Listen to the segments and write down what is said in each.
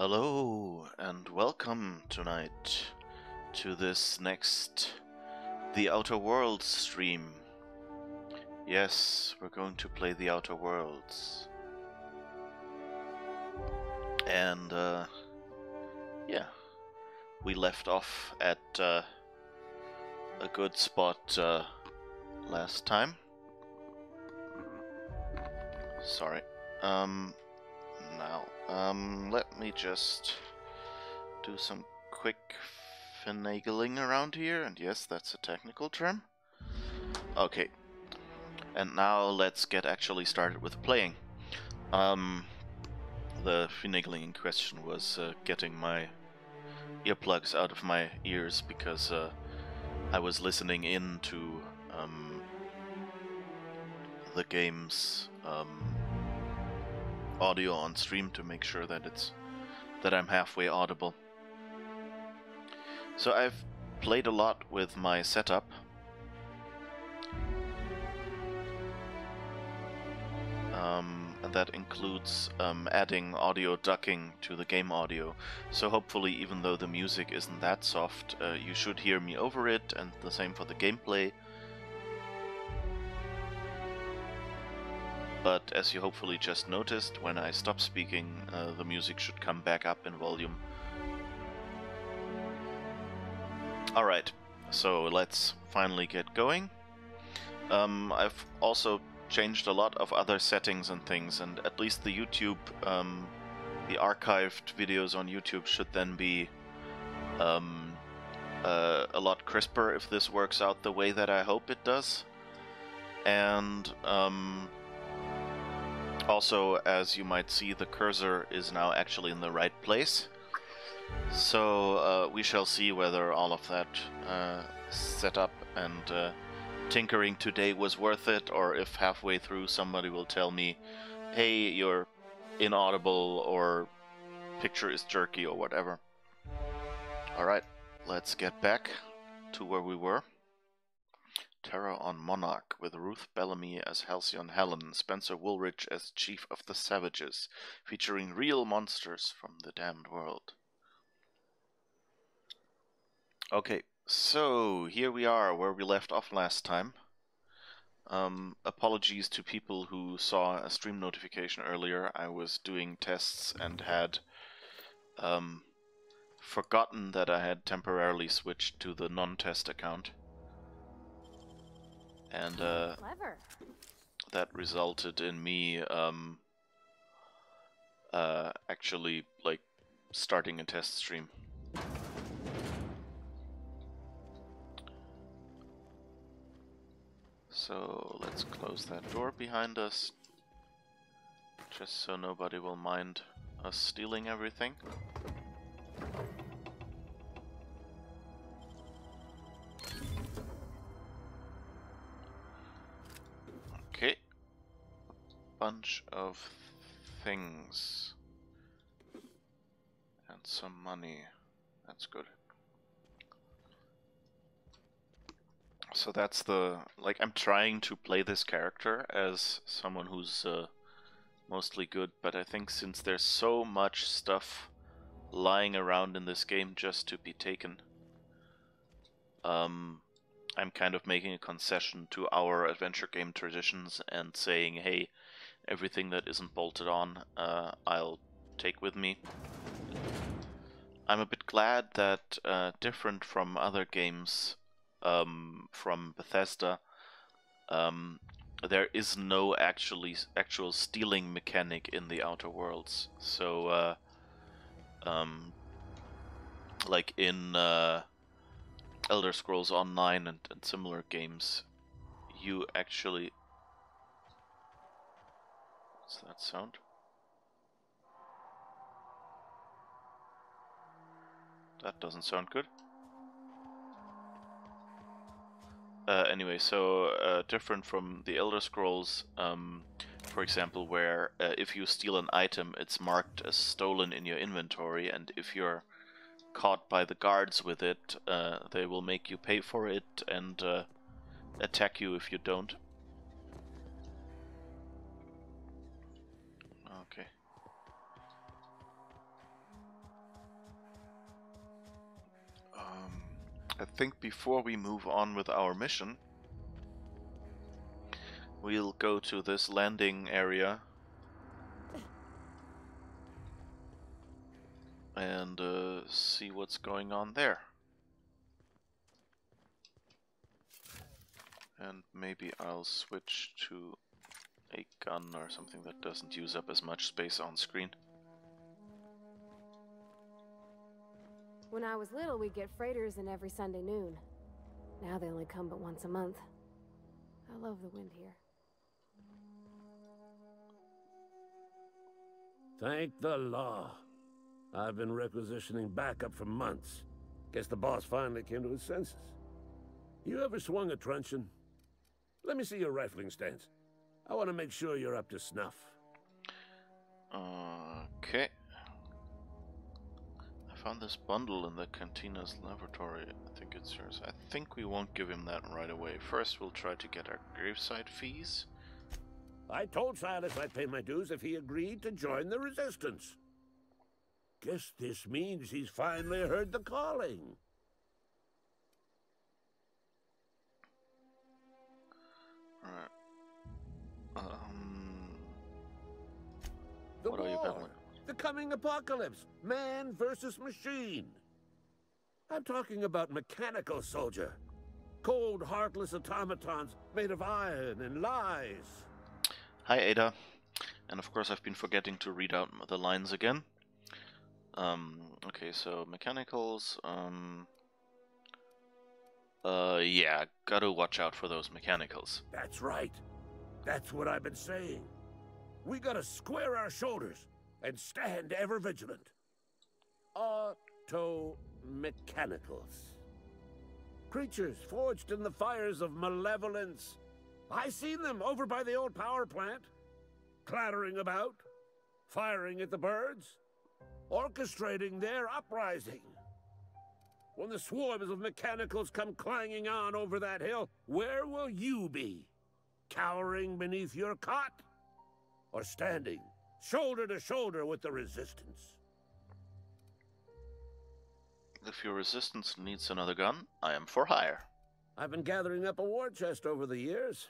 Hello and welcome tonight to this next The Outer Worlds stream. Yes, we're going to play The Outer Worlds. And yeah, we left off at a good spot last time. Sorry. Let me just do some quick finagling around here, and yes, that's a technical term. Okay, and now let's get actually started with playing. The finagling in question was getting my earplugs out of my ears because I was listening in to the game's audio on stream to make sure that I'm halfway audible. So I've played a lot with my setup. And that includes adding audio ducking to the game audio. So hopefully, even though the music isn't that soft, you should hear me over it, and the same for the gameplay. But as you hopefully just noticed, when I stop speaking, the music should come back up in volume. Alright, so let's finally get going. I've also changed a lot of other settings and things, and at least the YouTube, the archived videos on YouTube should then be a lot crisper if this works out the way that I hope it does. And also, as you might see, the cursor is now actually in the right place. So we shall see whether all of that setup and tinkering today was worth it, or if halfway through somebody will tell me, hey, you're inaudible, or picture is jerky, or whatever. Alright, let's get back to where we were. Terror on Monarch, with Ruth Bellamy as Halcyon Helen, Spencer Woolridge as Chief of the Savages, featuring real monsters from the damned world. Okay, so here we are where we left off last time. Apologies to people who saw a stream notification earlier. I was doing tests and had forgotten that I had temporarily switched to the non-test account. And that resulted in me actually like starting a test stream. So let's close that door behind us, just so nobody will mind us stealing everything. Okay, bunch of things and some money. That's good. So that's I'm trying to play this character as someone who's mostly good, but I think since there's so much stuff lying around in this game just to be taken, I'm kind of making a concession to our adventure game traditions and saying, hey, everything that isn't bolted on, I'll take with me. I'm a bit glad that, different from other games from Bethesda, there is no actual stealing mechanic in the Outer Worlds. So, like in Elder Scrolls Online and similar games, you actually... What's that sound? That doesn't sound good. Anyway, so different from the Elder Scrolls, for example, where if you steal an item, it's marked as stolen in your inventory, and if you're caught by the guards with it, they will make you pay for it and attack you if you don't. Okay. I think before we move on with our mission, we'll go to this landing area and see what's going on there. And maybe I'll switch to a gun or something that doesn't use up as much space on screen. When I was little, we'd get freighters in every Sunday noon. Now they only come but once a month. I love the wind here. Thank the law. I've been requisitioning backup for months. Guess the boss finally came to his senses. You ever swung a truncheon? Let me see your rifling stance. I want to make sure you're up to snuff. Okay. I found this bundle in the Cantina's laboratory. I think it's yours. I think we won't give him that right away. First we'll try to get our gravesite fees. I told Silas I'd pay my dues if he agreed to join the resistance. Guess this means he's finally heard the calling. Alright. The What are you war, battling? the coming apocalypse, man versus machine. I'm talking about mechanical soldier. Cold, heartless automatons made of iron and lies. Hi Ada. And of course I've been forgetting to read out the lines again. Okay, so mechanicals, yeah, gotta watch out for those mechanicals. That's right. That's what I've been saying. We gotta square our shoulders and stand ever vigilant. Auto-mechanicals. Creatures forged in the fires of malevolence. I seen them over by the old power plant, clattering about, firing at the birds, orchestrating their uprising. When the swarms of mechanicals come clanging on over that hill, where will you be? Cowering beneath your cot? Or standing, shoulder to shoulder with the resistance? If your resistance needs another gun, I am for hire. I've been gathering up a war chest over the years.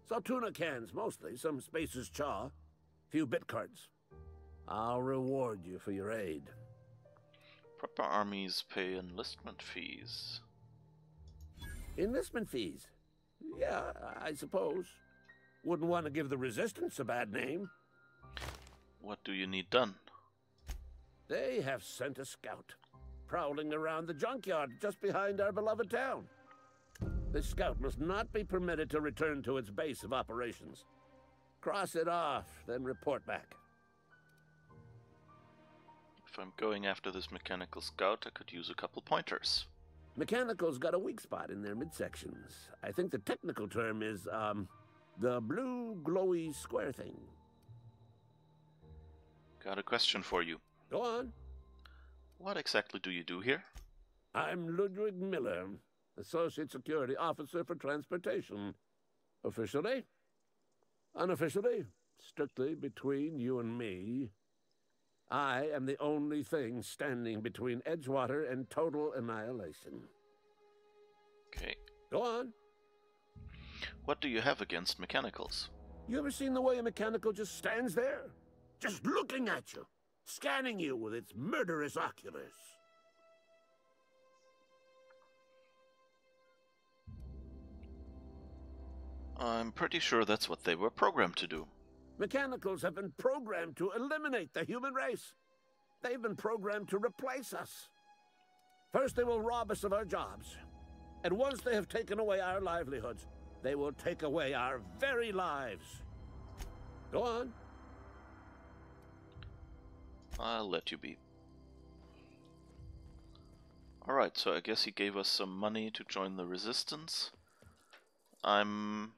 Saw tuna cans mostly, some Spaace's chaw, few bit cards. I'll reward you for your aid. Proper armies pay enlistment fees. Enlistment fees? Yeah, I suppose. Wouldn't want to give the resistance a bad name. What do you need done? They have sent a scout, prowling around the junkyard just behind our beloved town. This scout must not be permitted to return to its base of operations. Cross it off, then report back. If I'm going after this mechanical scout, I could use a couple pointers. Mechanical's got a weak spot in their midsections. I think the technical term is, the blue glowy square thing. Got a question for you. Go on. What exactly do you do here? I'm Ludwig Miller, Associate Security Officer for Transportation. Officially? Unofficially? Strictly between you and me. I am the only thing standing between Edgewater and total annihilation. Okay. Go on. What do you have against mechanicals? You ever seen the way a mechanical just stands there? Just looking at you, scanning you with its murderous oculars. I'm pretty sure that's what they were programmed to do. Mechanicals have been programmed to eliminate the human race. They've been programmed to replace us. First, they will rob us of our jobs. And once they have taken away our livelihoods, they will take away our very lives. Go on. I'll let you be. Alright, so I guess he gave us some money to join the resistance. I'm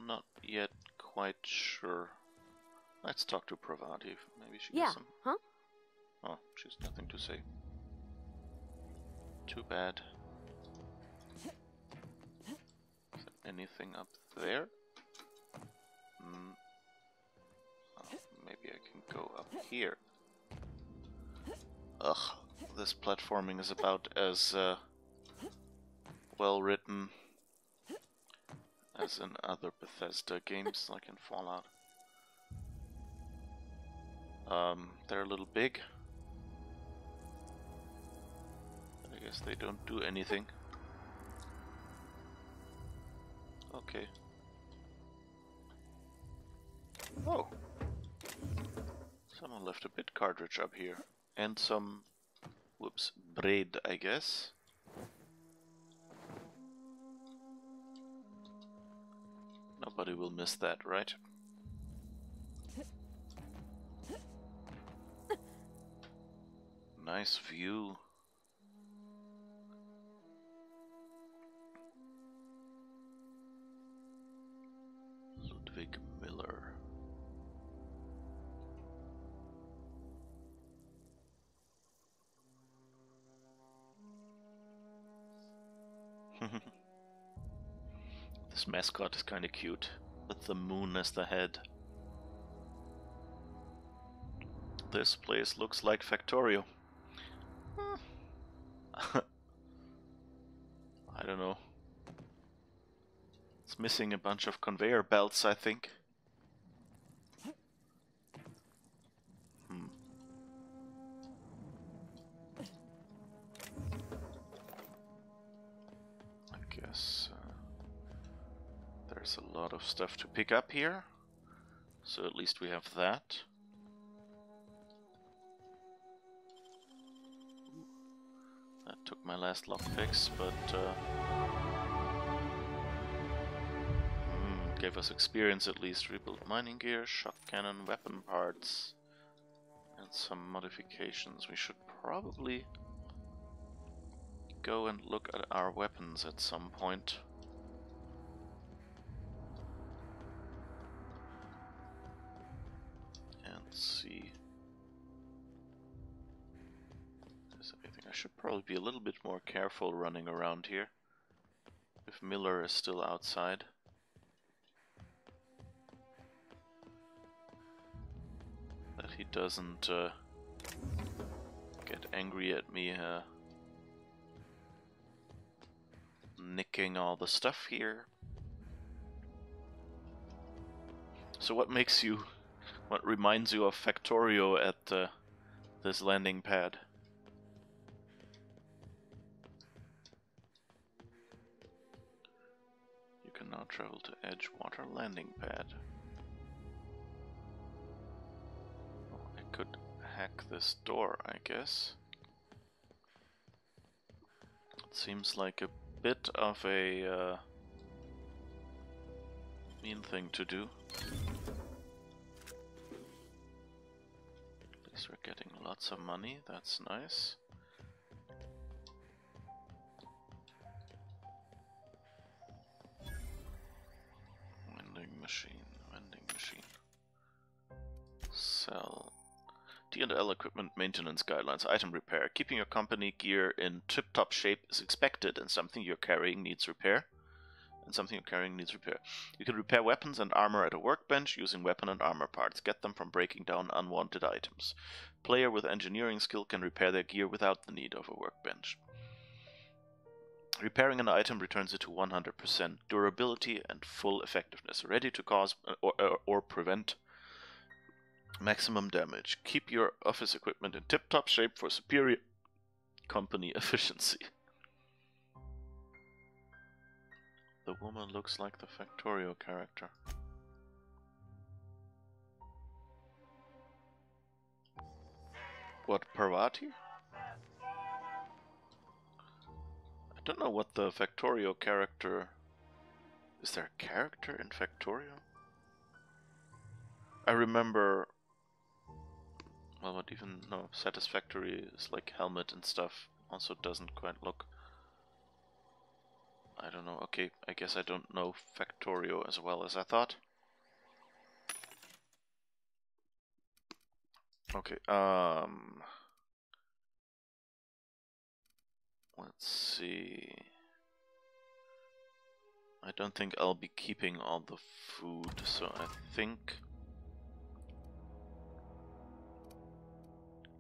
not yet quite sure. Let's talk to Pravati. Maybe she has some... Huh? Oh, she's nothing to say. Too bad. Is there anything up there? Oh, maybe I can go up here. Ugh. this platforming is about as well written as in other Bethesda games, like in Fallout. They're a little big. I guess they don't do anything. Okay. Oh! Someone left a bit cartridge up here. And some... whoops, braid, I guess. Nobody will miss that, right? Nice view. Ludwig Miller. This mascot is kind of cute, with the moon as the head. This place looks like Factorio. I don't know. It's missing a bunch of conveyor belts, I think. I guess there's a lot of stuff to pick up here. So at least we have that. That took my last lockpicks, but gave us experience at least. Rebuilt mining gear, shock cannon, weapon parts, and some modifications. We should probably go and look at our weapons at some point. And see if there's anything. I should probably be a little bit more careful running around here. If Miller is still outside. That he doesn't get angry at me nicking all the stuff here. So what reminds you of Factorio at this landing pad? You can now travel to Edgewater landing pad. Oh, I could hack this door, I guess. It seems like a bit of a mean thing to do. At least we're getting lots of money, that's nice. Vending machine. Sell. D&L equipment maintenance guidelines. Item repair. Keeping your company gear in tip-top shape is expected, and something you're carrying needs repair. You can repair weapons and armor at a workbench using weapon and armor parts. Get them from breaking down unwanted items. Player with engineering skill can repair their gear without the need of a workbench. Repairing an item returns it to 100% durability and full effectiveness, ready to cause or prevent maximum damage. Keep your office equipment in tip-top shape for superior company efficiency. The woman looks like the Factorio character. What, Parvati? I don't know what the Factorio character... Is there a character in Factorio? I remember... Well, what even... No, Satisfactory is like helmet and stuff. Also doesn't quite look... I don't know. Okay, I guess I don't know Factorio as well as I thought. Okay, let's see. I don't think I'll be keeping all the food, so I think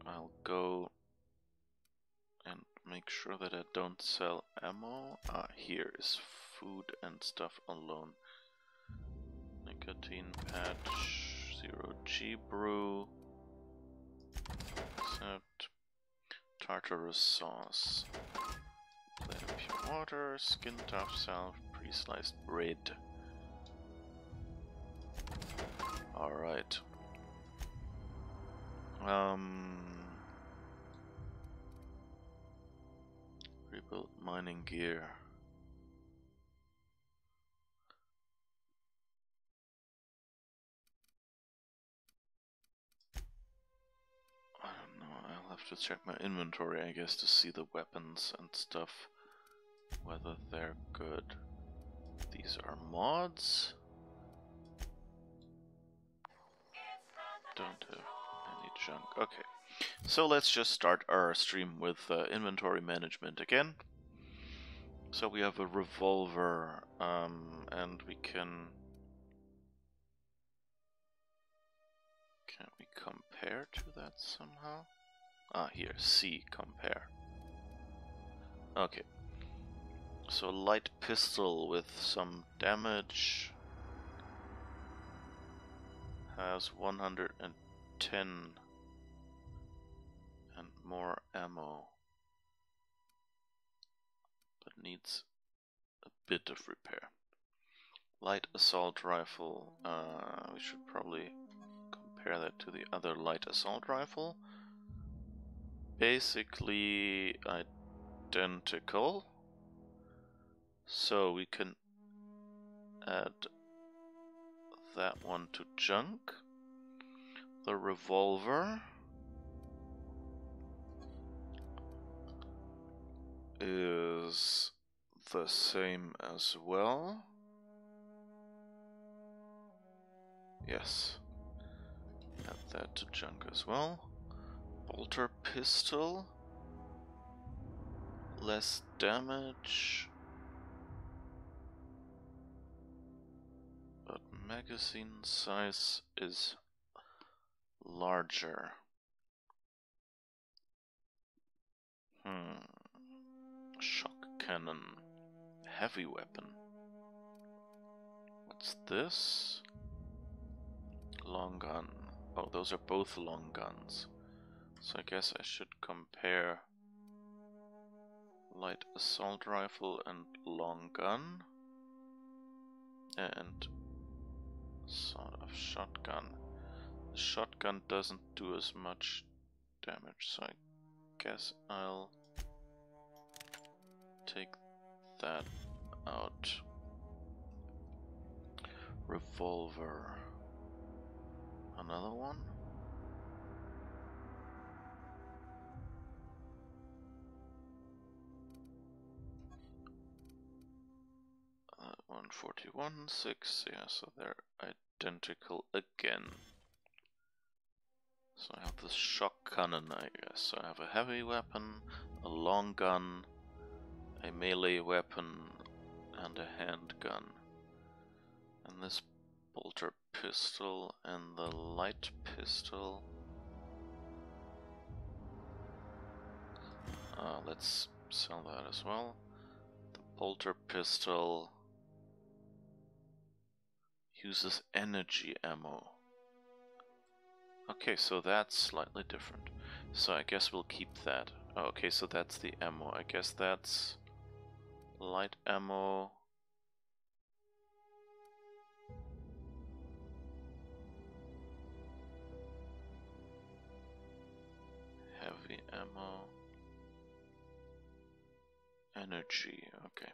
I'll go make sure that I don't sell ammo. Ah, here is food and stuff alone. Nicotine patch, 0G brew, except tartarus sauce, plate of pure water, skin tough salve, pre-sliced bread. Alright. Rebuild mining gear. I don't know, I'll have to check my inventory, I guess, to see the weapons and stuff, whether they're good. These are mods. Don't have any junk. Okay, so let's just start our stream with inventory management again. So we have a revolver, and we can we compare to that somehow? Ah, here, C, compare. Okay, so light pistol with some damage has 110 and more ammo, but needs a bit of repair. Light assault rifle, we should probably compare that to the other light assault rifle. Basically identical, so we can add that one to junk. The revolver is the same as well. Yes, add that to junk as well. Bolter pistol, less damage, but magazine size is larger. Shock cannon, heavy weapon. What's this? Long gun. Oh, those are both long guns. So I guess I should compare light assault rifle and long gun. And sort of shotgun. The shotgun doesn't do as much damage, so I guess I'll take that out. Revolver. Another one? 141, 6, yeah, so they're identical again. So I have this shock cannon, I guess. So I have a heavy weapon, a long gun, a melee weapon, and a handgun. And this bolter pistol and the light pistol. Let's sell that as well. The bolter pistol uses energy ammo. Okay, so that's slightly different. So I guess we'll keep that. Oh, okay, so that's the ammo. I guess that's light ammo. Heavy ammo. Energy, okay.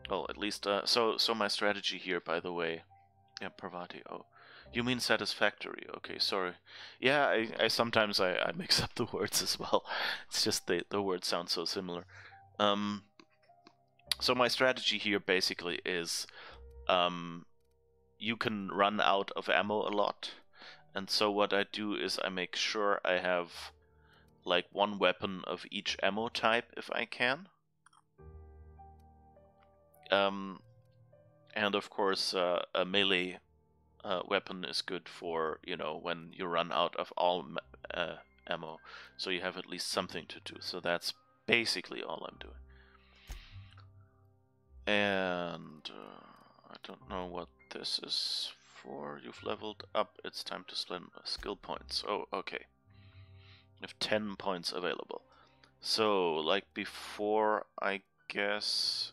Oh, at least, so my strategy here, by the way. Yeah, Pravati, oh. You mean satisfactory, okay, sorry. Yeah, I sometimes I mix up the words as well. It's just the words sound so similar. So my strategy here basically is, you can run out of ammo a lot. And so what I do is I make sure I have like one weapon of each ammo type if I can. And of course a melee weapon is good for, you know, when you run out of all ammo, so you have at least something to do. So that's basically all I'm doing. And I don't know what this is for. You've leveled up. It's time to spend skill points. Oh, okay. You have 10 points available. So, like before, I guess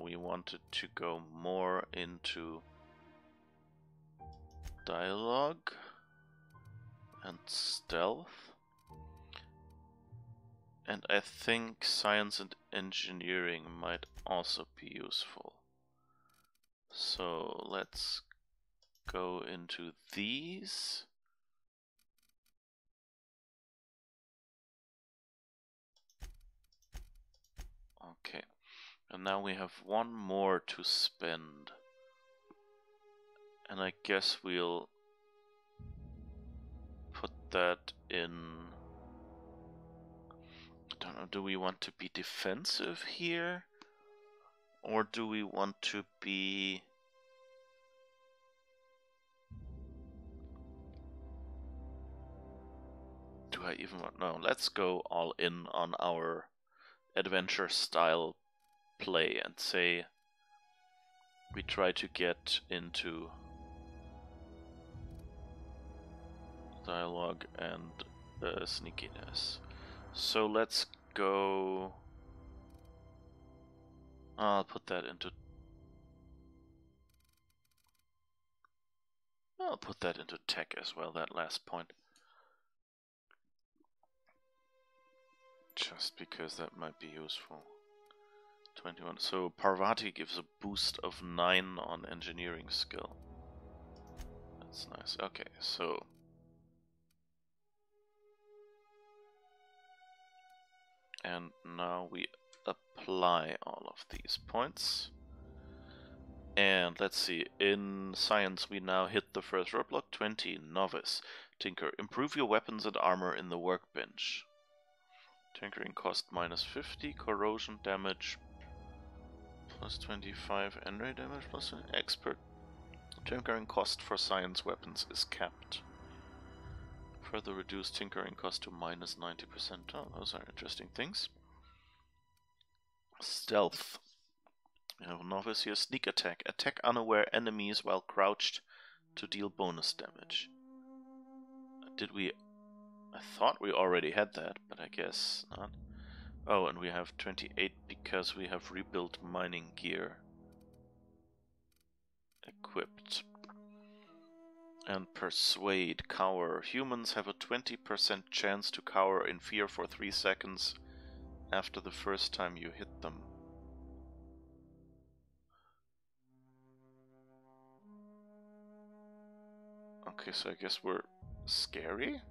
we wanted to go more into dialogue and stealth. And I think science and engineering might also be useful. So let's go into these. Okay, and now we have one more to spend. And I guess we'll put that in... I don't know, do we want to be defensive here? Or do we want to be... Do I even want... No, let's go all in on our adventure style play and say we try to get into dialogue and sneakiness. So let's go... I'll put that into... I'll put that into tech as well, that last point. Just because that might be useful. 21. So Parvati gives a boost of 9 on engineering skill. That's nice. Okay, so... And now we apply all of these points. And let's see, in science we now hit the first roadblock. 20, novice. Tinker, improve your weapons and armor in the workbench. Tinkering cost minus 50, corrosion damage plus 25, energy damage plus expert. Tinkering cost for science weapons is capped. Further reduce tinkering cost to minus 90%. Oh, those are interesting things. Stealth. We have a novice here. Sneak attack. Attack unaware enemies while crouched to deal bonus damage. Did we... I thought we already had that, but I guess not. Oh, and we have 28 because we have rebuilt mining gear equipped. And persuade, cower. Humans have a 20% chance to cower in fear for 3 seconds after the first time you hit them. Okay, so I guess we're scary?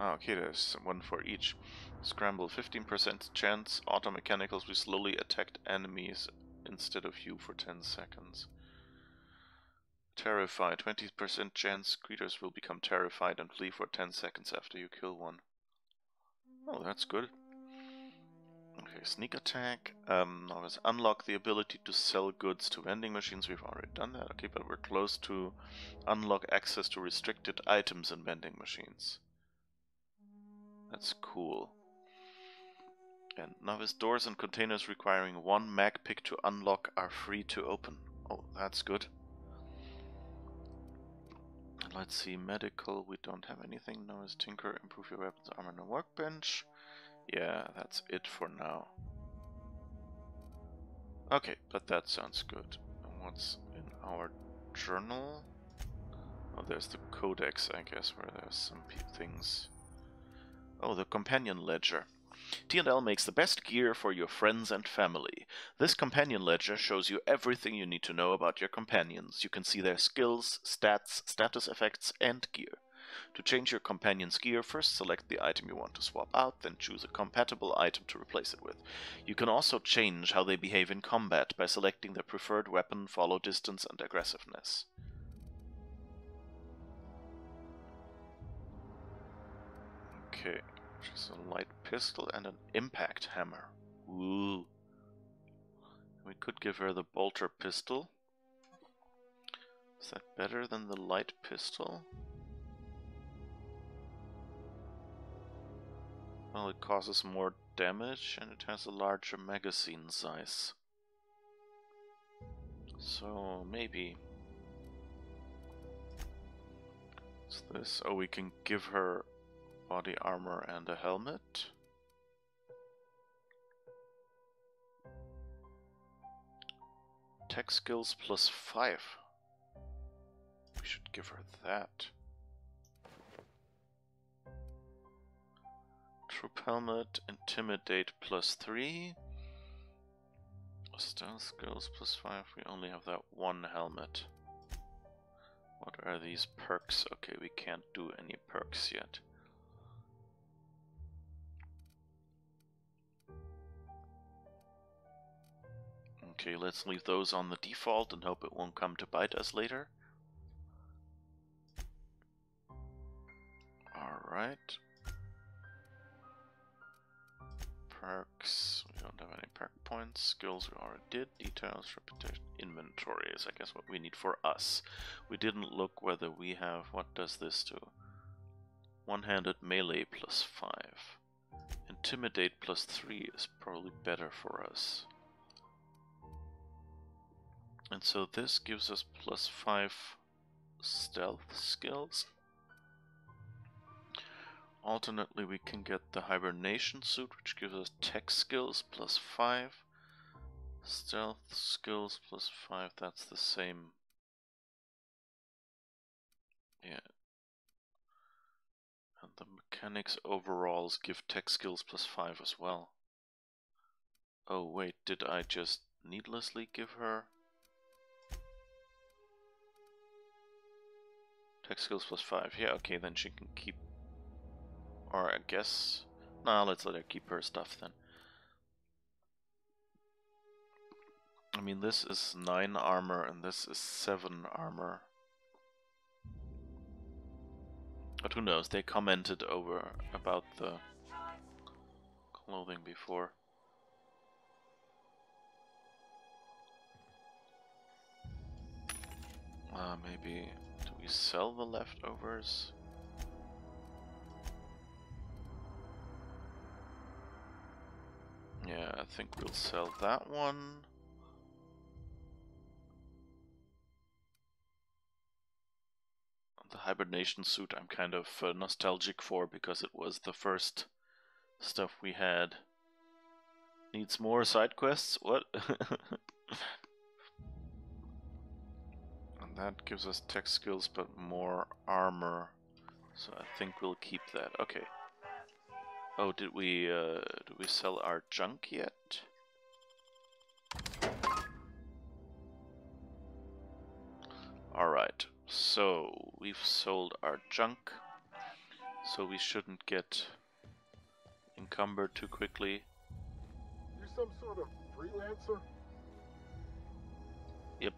Oh, okay, there's one for each. Scramble, 15% chance auto mechanicals will slowly attack enemies instead of you for 10 seconds. Terrify, 20% chance creatures will become terrified and flee for 10 seconds after you kill one. Oh, that's good. Okay, sneak attack. Now let's unlock the ability to sell goods to vending machines. We've already done that. Okay, but we're close to unlock access to restricted items in vending machines. That's cool. And novice, doors and containers requiring 1 mag pick to unlock are free to open. Oh, that's good. And let's see, medical, we don't have anything. Novice, tinker, improve your weapons, armor, and workbench. Yeah, that's it for now. Okay, but that sounds good. And what's in our journal? Oh, there's the codex, I guess, where there's some things. Oh, the companion ledger. T&L makes the best gear for your friends and family. This companion ledger shows you everything you need to know about your companions. You can see their skills, stats, status effects, and gear. To change your companion's gear, first select the item you want to swap out, then choose a compatible item to replace it with. You can also change how they behave in combat by selecting their preferred weapon, follow distance, and aggressiveness. Okay, just a light pistol and an impact hammer. Ooh. We could give her the bolter pistol. Is that better than the light pistol? Well, it causes more damage and it has a larger magazine size. So maybe. What's this? Oh, we can give her body armor and a helmet. Tech skills +5. We should give her that. Troop helmet, intimidate +3. Stealth skills +5. We only have that one helmet. What are these perks? Okay, we can't do any perks yet. Okay, let's leave those on the default and hope it won't come to bite us later. Alright. Perks, we don't have any perk points. Skills we already did. Details, reputation, inventory is I guess what we need for us. We didn't look whether we have, what does this do? One-handed melee +5. Intimidate +3 is probably better for us. And so this gives us +5 stealth skills. Alternately, we can get the hibernation suit, which gives us tech skills +5. Stealth skills +5, that's the same. Yeah. And the mechanics overalls give tech skills +5 as well. Oh wait, did I just needlessly give her tech skills +5? Yeah, okay, then she can keep. Or I guess. Nah, let's let her keep her stuff then. I mean, this is 9 armor and this is 7 armor. But who knows, they commented over about the clothing before. Maybe, do we sell the leftovers? Yeah, I think we'll sell that one. The hibernation suit I'm kind of nostalgic for because it was the first stuff we had. Needs more side quests? What? And that gives us tech skills but more armor. So I think we'll keep that. Okay. Oh, did we sell our junk yet? Alright, so we've sold our junk, so we shouldn't get encumbered too quickly. You some sort of freelancer? Yep.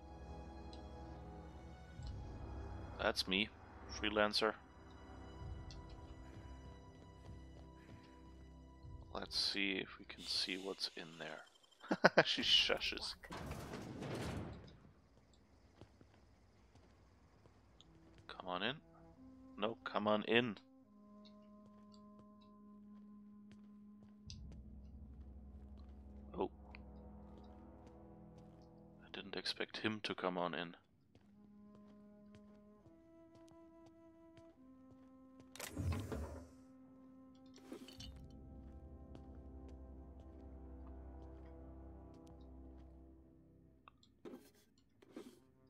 That's me, freelancer. Let's see if we can see what's in there. She shushes. Come on in. No, come on in. Oh. I didn't expect him to come on in.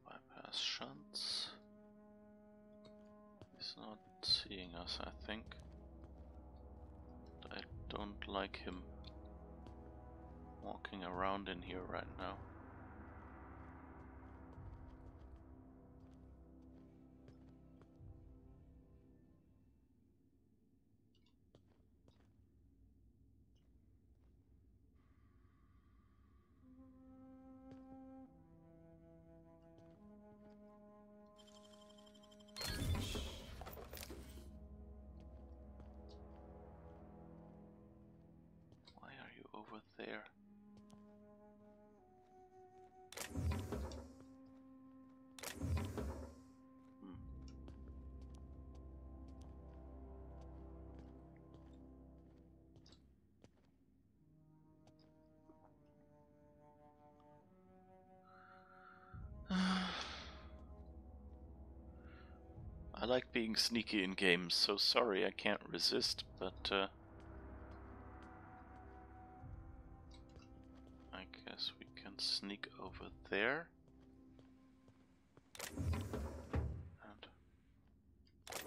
Bypass shunts. He's not seeing us, I think. I don't like him walking around in here right now. Why are you over there? I like being sneaky in games, so sorry I can't resist, but I guess we can sneak over there. And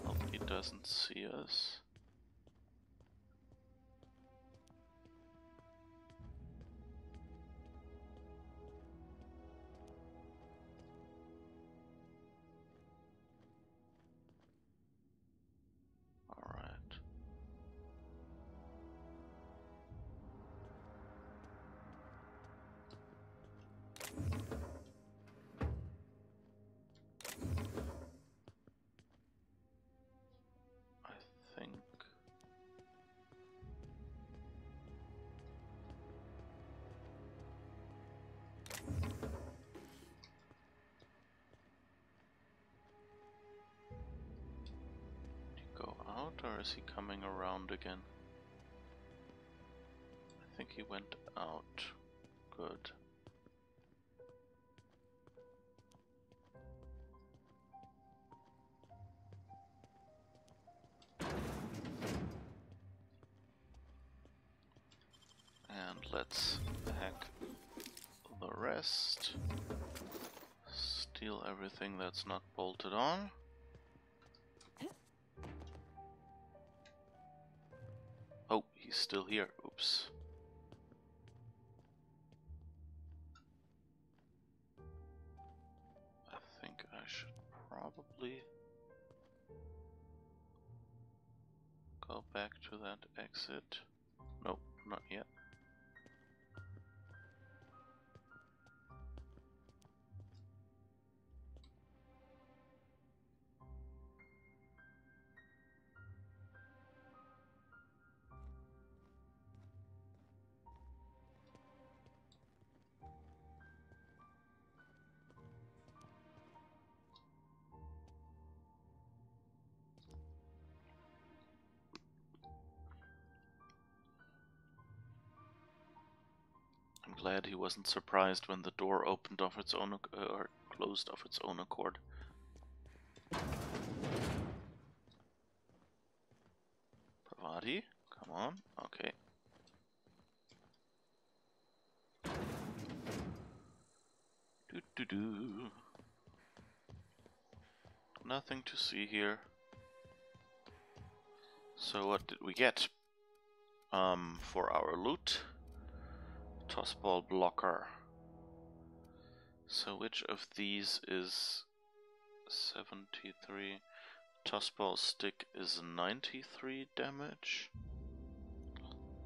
hope he doesn't see us. Or is he coming around again? I think he went out. Good. And let's hack the rest. Steal everything that's not bolted on. Oh, he's still here. Oops. I think I should probably go back to that exit. Nope, not yet. I'm glad he wasn't surprised when the door opened of its own or closed of its own accord. Pravati, come on, okay. Do. Nothing to see here. So what did we get? For our loot? Tossball blocker. So which of these is 73? Tossball stick is 93 damage.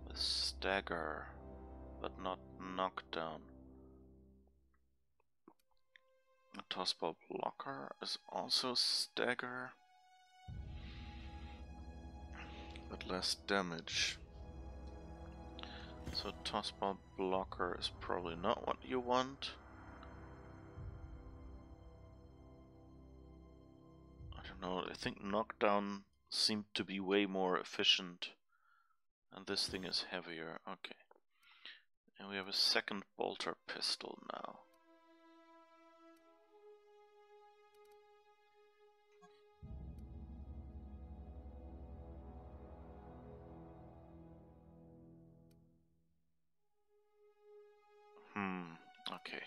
The stagger, but not knockdown. The tossball blocker is also stagger, but less damage. So tossball blocker is probably not what you want. I don't know, I think knockdown seemed to be way more efficient. And this thing is heavier, okay. And we have a second bolter pistol now. Okay.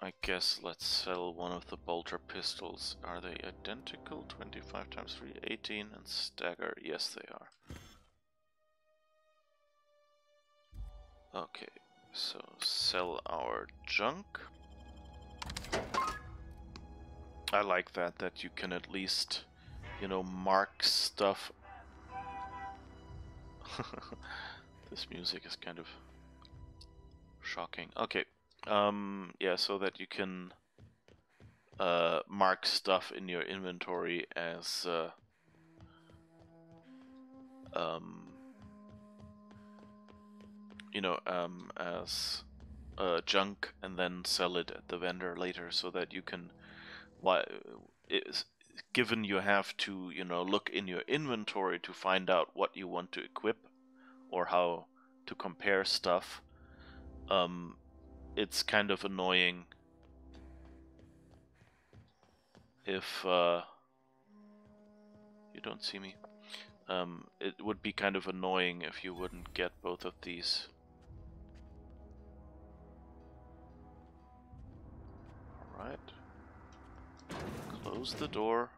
I guess let's sell one of the bolter pistols. Are they identical? 25 times 3, 18, and stagger. Yes, they are. Okay, so sell our junk. I like that you can at least, you know, mark stuff. This music is kind of shocking. Okay. Yeah, so that you can mark stuff in your inventory as you know, as junk, and then sell it at the vendor later, so that you can, given you have to, you know, look in your inventory to find out what you want to equip or how to compare stuff. It's kind of annoying if you don't see me. It would be kind of annoying if you wouldn't get both of these. Alright. Close the door.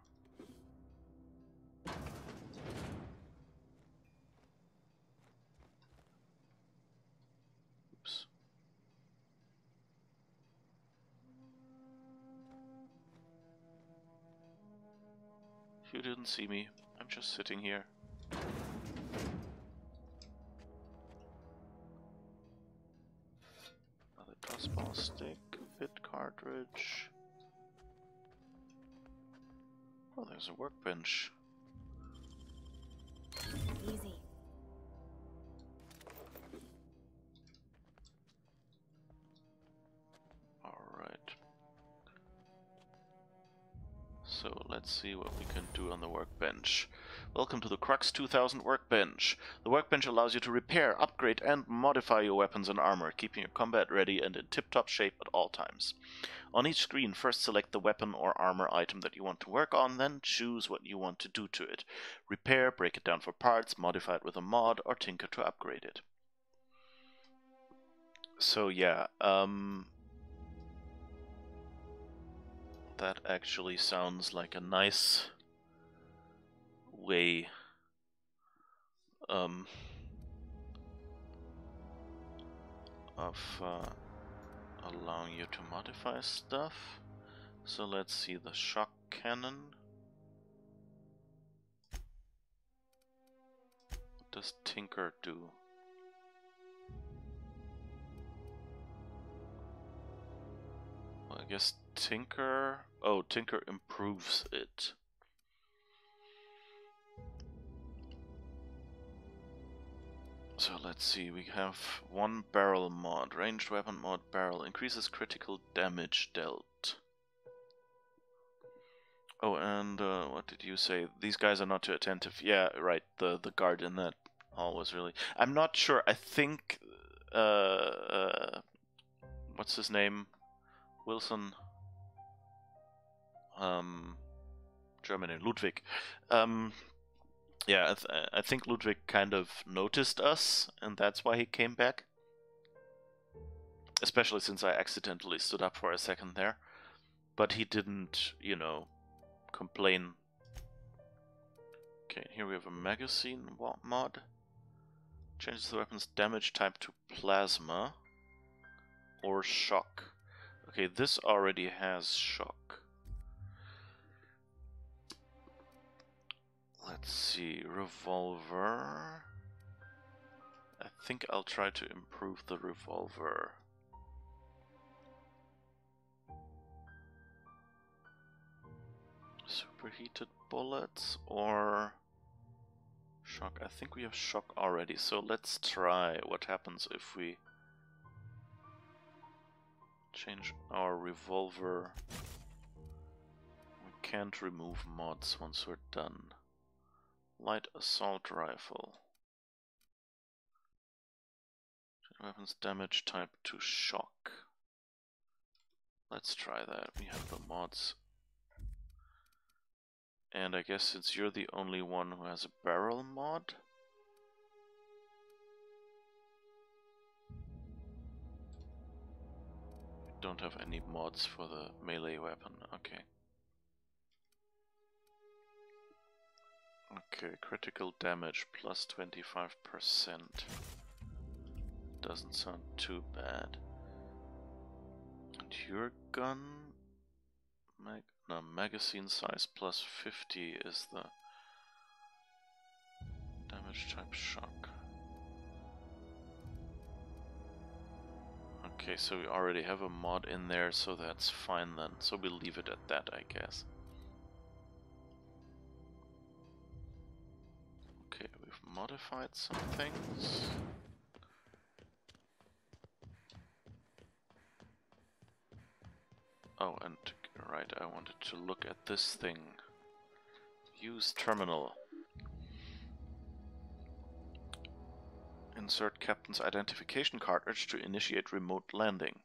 Oops. You didn't see me. I'm just sitting here. Another crossbow stick, fit cartridge. Oh, there's a workbench. Easy. Alright. So let's see what we can do on the workbench. Welcome to the Crux 2000 workbench. The workbench allows you to repair, upgrade and modify your weapons and armor, keeping your combat ready and in tip-top shape at all times. On each screen, first select the weapon or armor item that you want to work on, then choose what you want to do to it. Repair, break it down for parts, modify it with a mod, or tinker to upgrade it. So yeah, that actually sounds like a nice way of allowing you to modify stuff. So let's see the shock cannon. What does tinker do? Well, I guess tinker... Oh, tinker improves it. So let's see, we have one barrel mod, ranged weapon mod barrel, increases critical damage dealt. Oh, and what did you say? These guys are not too attentive. Yeah, right, the guard in that hall was really... I'm not sure, I think... what's his name? Wilson... German name, Ludwig. Yeah, I think Ludwig kind of noticed us, and that's why he came back. Especially since I accidentally stood up for a second there. But he didn't, you know, complain. Okay, here we have a magazine mod. Changes the weapon's damage type to plasma or shock. Okay, this already has shock. Let's see, revolver. I think I'll try to improve the revolver. Superheated bullets or shock. I think we have shock already, so let's try what happens if we change our revolver. We can't remove mods once we're done. Light assault rifle. Weapons damage type to shock. Let's try that. We have the mods. And I guess since you're the only one who has a barrel mod, we don't have any mods for the melee weapon. Okay. Okay, critical damage plus 25%. Doesn't sound too bad. And your gun... magazine size plus 50 is the damage type shock. Okay, so we already have a mod in there, so that's fine then. So we'll leave it at that, I guess. Okay, we've modified some things. Oh, and right, I wanted to look at this thing. Use terminal. Insert captain's identification cartridge to initiate remote landing.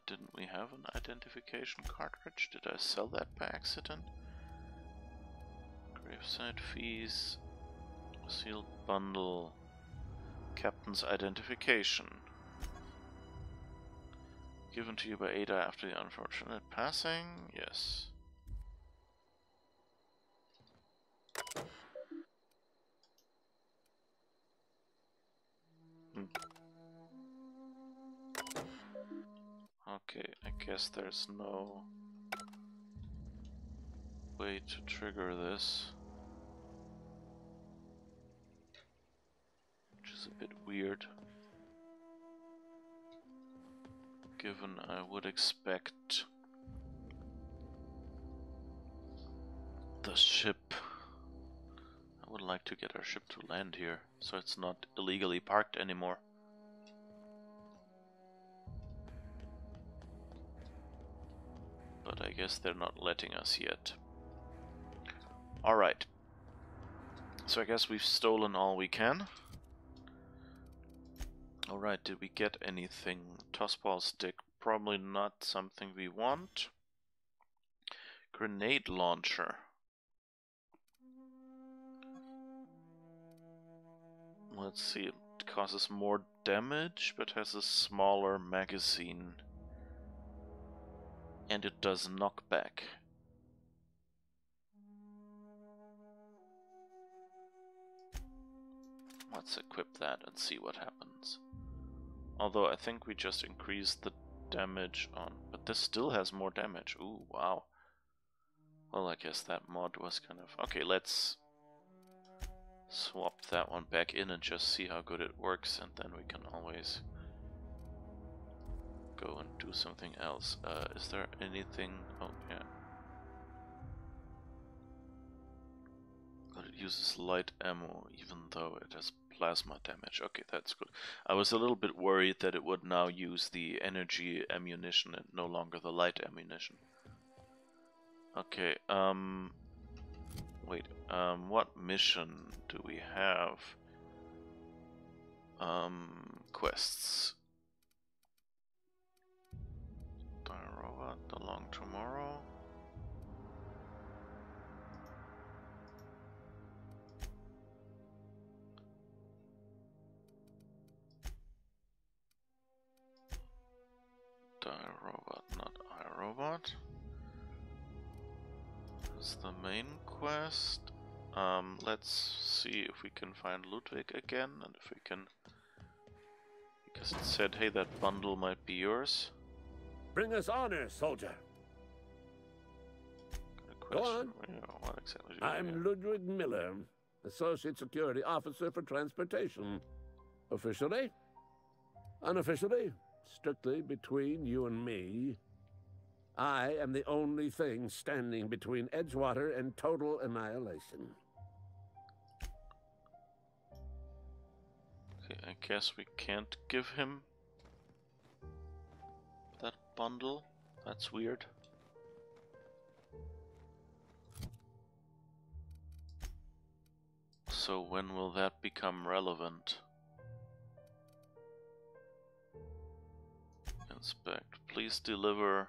didn't we have an identification cartridge? Did I sell that by accident? Gravesite fees, sealed bundle, captain's identification. Given to you by Ada after the unfortunate passing? Yes. Okay, I guess there's no way to trigger this, which is a bit weird, given I would expect the ship. I would like to get our ship to land here, so it's not illegally parked anymore. But I guess they're not letting us yet. Alright. So I guess we've stolen all we can. Alright, did we get anything? Tossball stick, probably not something we want. Grenade launcher. Let's see, it causes more damage, but has a smaller magazine. And it does knockback. Let's equip that and see what happens. Although I think we just increased the damage on... But this still has more damage. Ooh, wow. Well, I guess that mod was kind of... Okay, let's swap that one back in and just see how good it works, and then we can always go and do something else. Is there anything... Oh, yeah. But it uses light ammo, even though it has plasma damage. Okay, that's good. I was a little bit worried that it would now use the energy ammunition and no longer the light ammunition. Okay, wait, what mission do we have? Quests. Robot, The Long Tomorrow. Robot, not iRobot. That's the main quest. Let's see if we can find Ludwig again, and if we can... Because it said, hey, that bundle might be yours. Bring us honor, soldier. Go on. What exactly do you I'm do? Ludwig Miller, Associate Security Officer for Transportation. Officially, unofficially, strictly between you and me, I am the only thing standing between Edgewater and total annihilation. Okay, I guess we can't give him that bundle. That's weird. So when will that become relevant? Inspect. Please deliver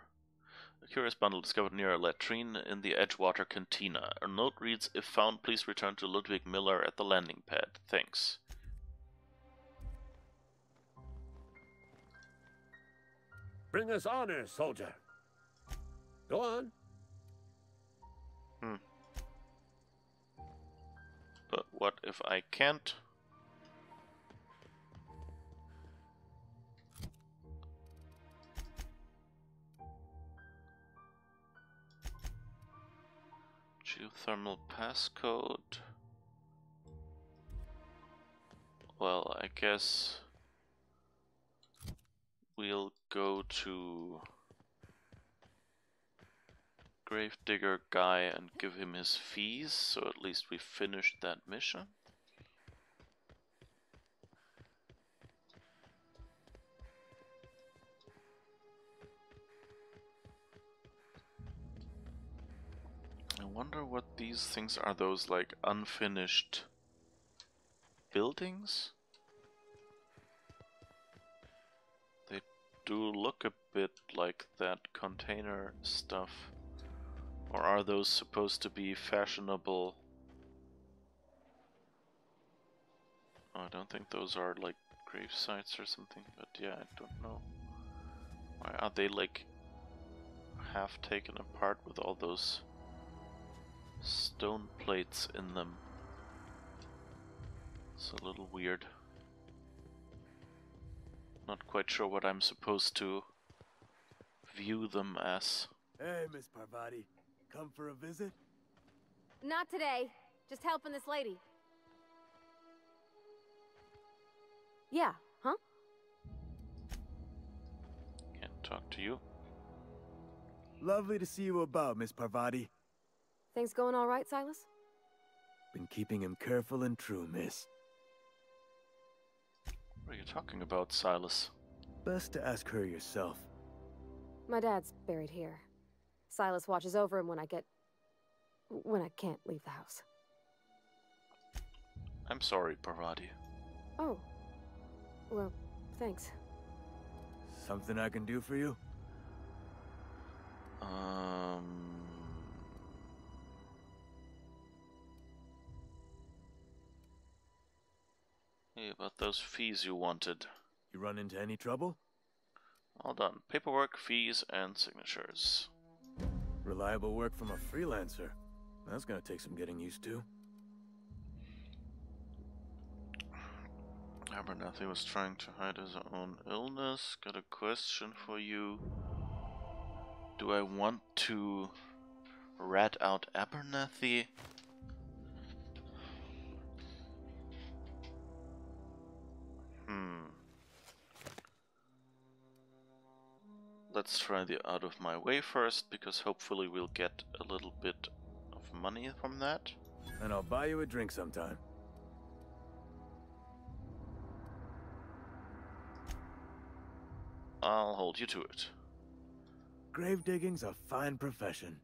a curious bundle discovered near a latrine in the Edgewater cantina. A note reads, if found, please return to Ludwig Miller at the landing pad. Thanks. Bring us honor, soldier. Go on. But what if I can't? Geothermal passcode. Well, I guess we'll go to Gravedigger guy and give him his fees, so at least we finished that mission. I wonder what these things are, those like unfinished buildings? They do look a bit like that container stuff. Or are those supposed to be fashionable? Oh, I don't think those are like grave sites or something, but yeah, I don't know. Why are they like half taken apart with all those stone plates in them? It's a little weird. Not quite sure what I'm supposed to view them as. Hey, Miss Parvati. Come for a visit? Not today. Just helping this lady. Yeah, huh? Can't talk to you. Lovely to see you about, Miss Parvati. Things going all right, Silas? Been keeping him careful and true, miss. What are you talking about, Silas? Best to ask her yourself. My dad's buried here. Silas watches over him when I can't leave the house. I'm sorry, Parvati. Oh. Well, thanks. Something I can do for you? Hey, about those fees you wanted. You run into any trouble? All done. Paperwork, fees, and signatures. Reliable work from a freelancer. That's gonna take some getting used to. Abernathy was trying to hide his own illness. Got a question for you. Do I want to rat out Abernathy? Let's try the out of my way first, because hopefully we'll get a little bit of money from that. And I'll buy you a drink sometime. I'll hold you to it. Grave digging's a fine profession.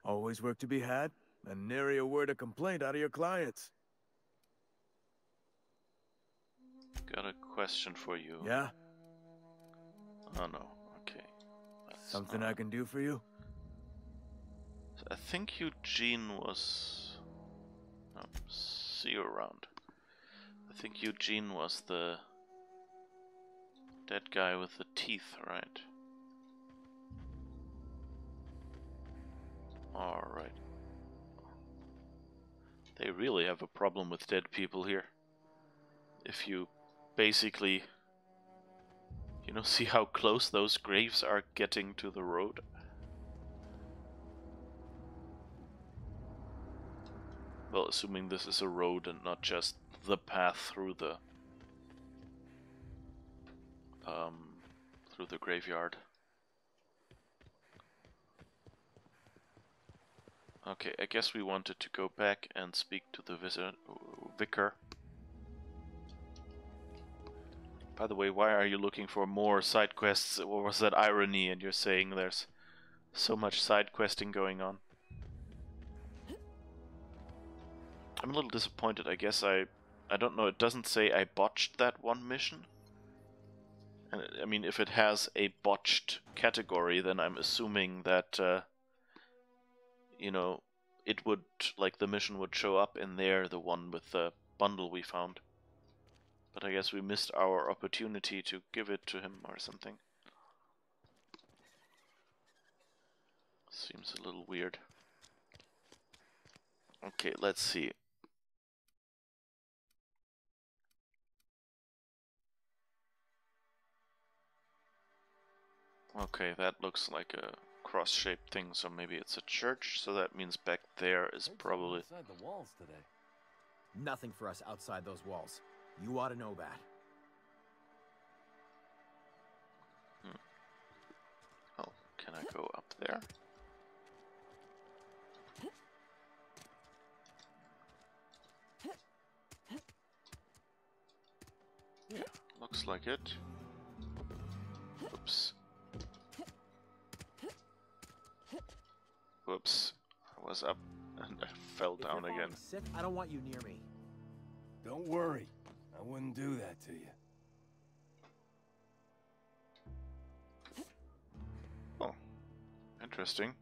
Always work to be had, and nary a word of complaint out of your clients. Got a question for you. Yeah? Oh no, okay. Something I can do for you? I think Eugene was... Oh, see you around. I think Eugene was the dead guy with the teeth, right? Alright. They really have a problem with dead people here. If you basically, you know, see how close those graves are getting to the road. Well, assuming this is a road and not just the path through the graveyard. Okay, I guess we wanted to go back and speak to the Vicar. By the way, why are you looking for more side quests? What was that irony? And you're saying there's so much side questing going on. I'm a little disappointed. I guess I don't know. It doesn't say I botched that one mission. And I mean, if it has a botched category, then I'm assuming that you know, it would, like, the mission would show up in there, the one with the bundle we found. But I guess we missed our opportunity to give it to him or something. Seems a little weird. Okay, let's see. Okay, that looks like a cross-shaped thing, so maybe it's a church, so that means back there is probably... Outside the walls today. Nothing for us outside those walls. You ought to know that. Oh, can I go up there? Yeah, looks like it. Oops. Whoops. I was up and I fell down If you're again. sick, I don't want you near me. Don't worry. I wouldn't do that to you. Interesting.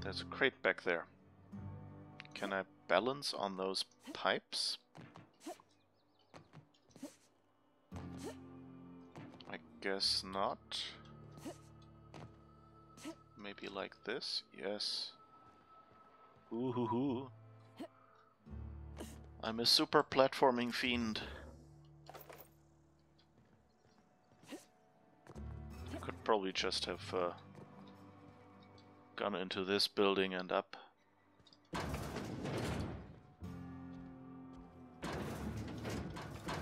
There's a crate back there. Can I balance on those pipes? I guess not. Maybe like this? Yes. Ooh hoo hoo. I'm a super platforming fiend. Could probably just have gone into this building and up.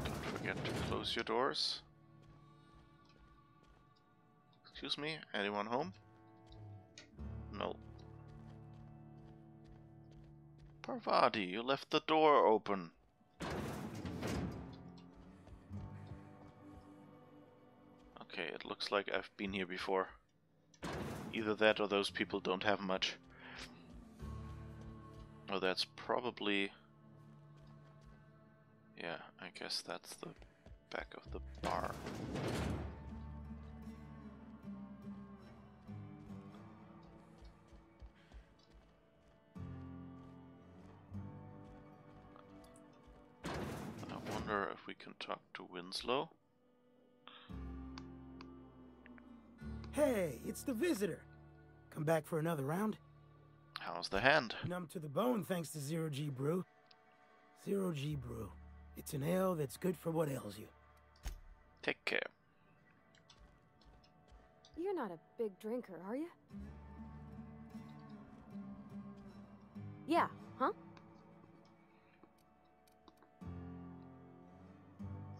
Don't forget to close your doors. Excuse me, anyone home? No. Parvati, you left the door open. Okay, it looks like I've been here before. Either that or those people don't have much. Oh, that's probably... Yeah, I guess that's the back of the bar. I wonder if we can talk to Winslow. Hey, it's the visitor. Come back for another round? How's the hand? Numb to the bone thanks to Zero G Brew. Zero G Brew. It's an ale that's good for what ails you. Take care. You're not a big drinker, are you? Yeah, huh?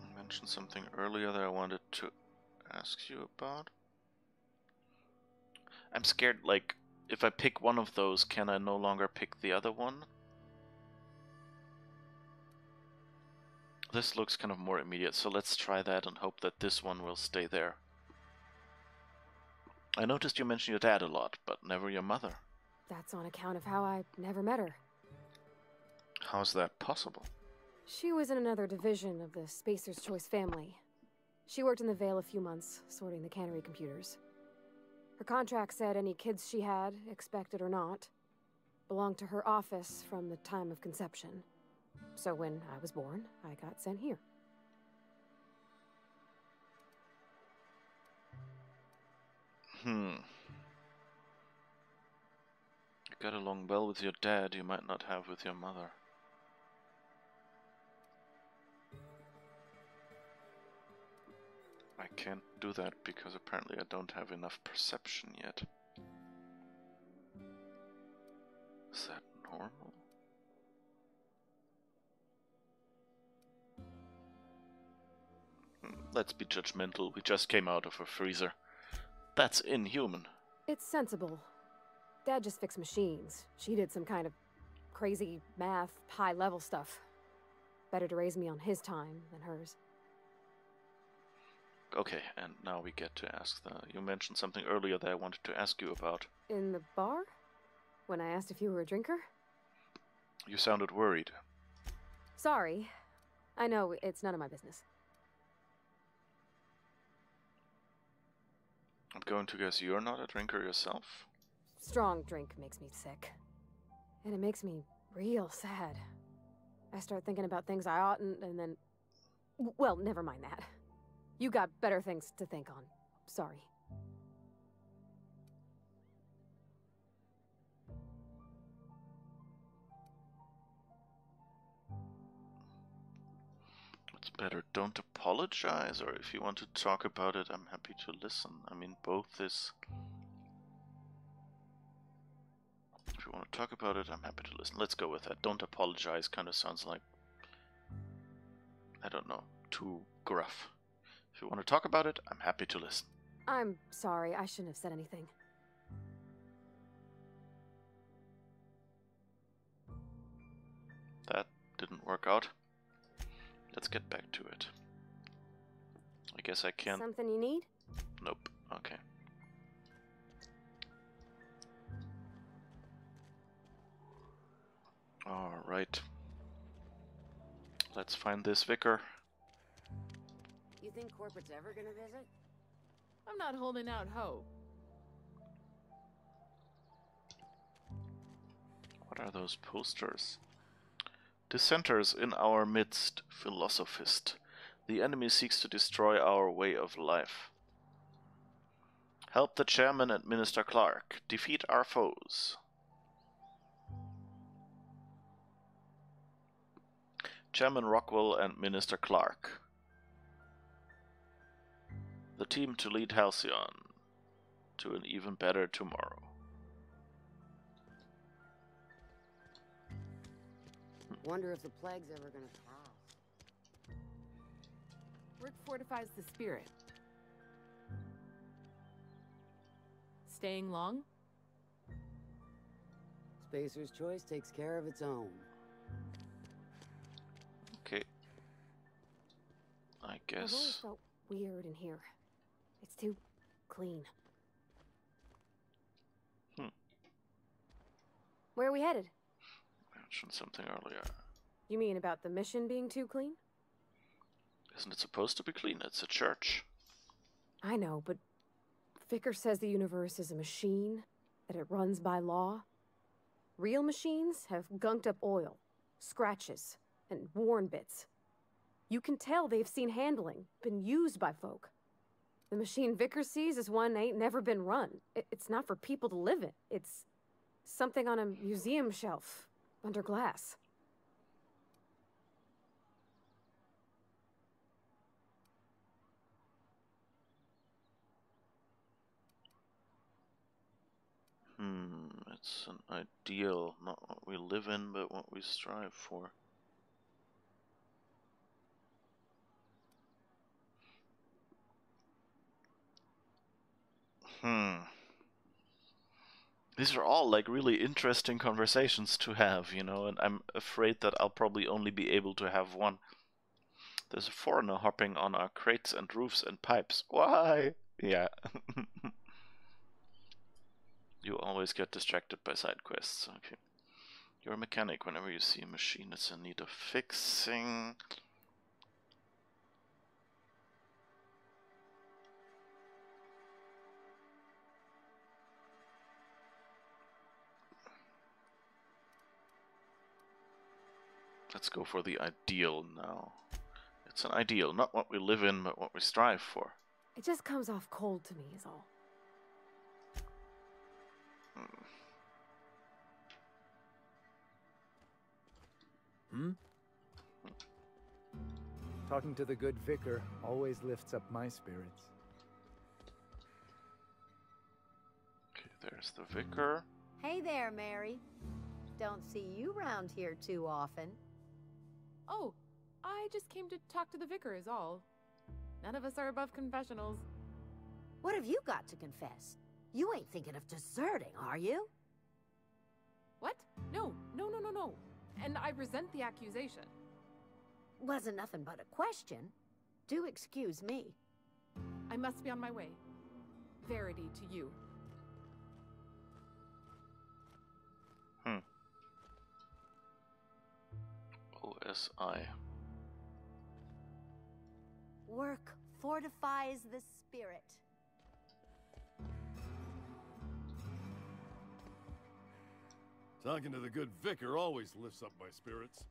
I mentioned something earlier that I wanted to ask you about. I'm scared, like, if I pick one of those, can I no longer pick the other one? This looks kind of more immediate, so let's try that and hope that this one will stay there. I noticed you mentioned your dad a lot, but never your mother. That's on account of how I never met her. How's that possible? She was in another division of the Spacer's Choice family. She worked in the Vale a few months, sorting the cannery computers. Her contract said any kids she had, expected or not, belonged to her office from the time of conception. So when I was born, I got sent here. You got along well with your dad, you might not have with your mother. I can't do that because apparently I don't have enough perception yet. Is that normal? Let's be judgmental, we just came out of a freezer. That's inhuman. It's sensible. Dad just fixed machines. She did some kind of crazy math, high-level stuff. Better to raise me on his time than hers. Okay, and now we get to ask you mentioned something earlier that I wanted to ask you about. In the bar? When I asked if you were a drinker? You sounded worried. Sorry. I know, it's none of my business. I'm going to guess you're not a drinker yourself? Strong drink makes me sick. And it makes me real sad. I start thinking about things I oughtn't, and then... Well, never mind that. You got better things to think on. Sorry. It's better don't apologize, or if you want to talk about it, I'm happy to listen. I mean, both is... If you want to talk about it, I'm happy to listen. Let's go with that. Don't apologize kind of sounds like... I don't know, too gruff. If you want to talk about it, I'm happy to listen. I'm sorry, I shouldn't have said anything. That didn't work out. Let's get back to it. I guess I can't... Something you need? Nope. Okay. Alright. Let's find this Vicar. You think corporate's ever gonna visit? I'm not holding out hope. What are those posters? Dissenters in our midst, philosophist. The enemy seeks to destroy our way of life. Help the chairman and Minister Clark. Defeat our foes. Chairman Rockwell and Minister Clark. The team to lead Halcyon to an even better tomorrow. Wonder if the plague's ever gonna pass. Work fortifies the spirit. Staying long? Spacer's choice takes care of its own. Okay. I I've always guess. felt weird in here. It's too clean. Where are we headed? I mentioned something earlier. You mean about the mission being too clean? Isn't it supposed to be clean? It's a church. I know, but Vicar says the universe is a machine, that it runs by law. Real machines have gunked up oil, scratches, and worn bits. You can tell they've seen handling, been used by folk. The machine Vicar sees is one ain't never been run. It's not for people to live in. It's something on a museum shelf, under glass. It's an ideal, not what we live in, but what we strive for. These are all like really interesting conversations to have, you know, and I'm afraid that I'll probably only be able to have one. There's a foreigner hopping on our crates and roofs and pipes. Why? Yeah. You always get distracted by side quests. Okay. You're a mechanic. Whenever you see a machine that's in need of fixing. Let's go for the ideal now. It's an ideal, not what we live in, but what we strive for. It just comes off cold to me, is all. Talking to the good vicar always lifts up my spirits. Okay, there's the vicar. Hey there, Mary. Don't see you round here too often. Oh, I just came to talk to the vicar is all. None of us are above confessionals. What have you got to confess? You ain't thinking of deserting, are you? What? No. And I resent the accusation. Wasn't nothing but a question. Do excuse me. I must be on my way. Verity to you. OSI. Work fortifies the spirit. Talking to the good vicar always lifts up my spirits.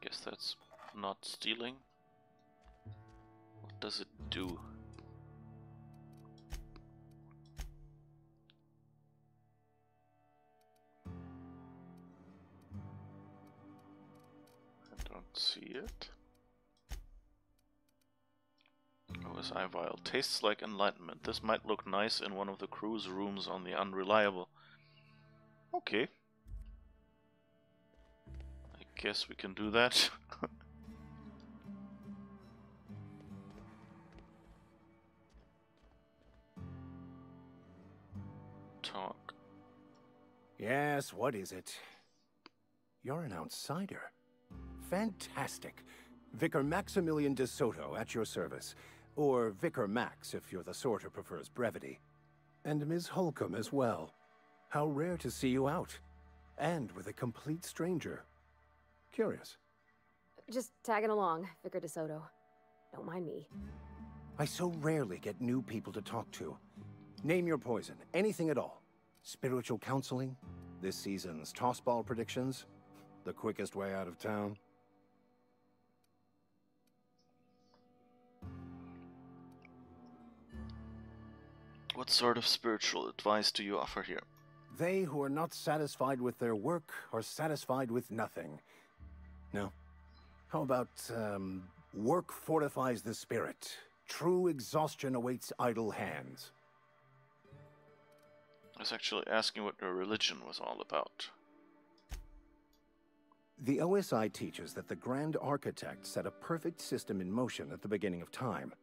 Guess that's not stealing. What does it do? I don't see it. OSI vial. Tastes like enlightenment. This might look nice in one of the crew's rooms on the Unreliable. Okay. I guess we can do that. Talk. Yes, what is it? You're an outsider. Fantastic. Vicar Maximilian de Soto at your service. Or Vicar Max if you're the sort who prefers brevity. And Ms. Holcomb as well. How rare to see you out. And with a complete stranger. Curious. Just tagging along, Vicar DeSoto. Don't mind me. I so rarely get new people to talk to. Name your poison, anything at all. Spiritual counseling, this season's tossball predictions, the quickest way out of town. What sort of spiritual advice do you offer here? They who are not satisfied with their work are satisfied with nothing. No. How about, work fortifies the spirit. True exhaustion awaits idle hands. I was actually asking what your religion was all about. The OSI teaches that the Grand Architect set a perfect system in motion at the beginning of time.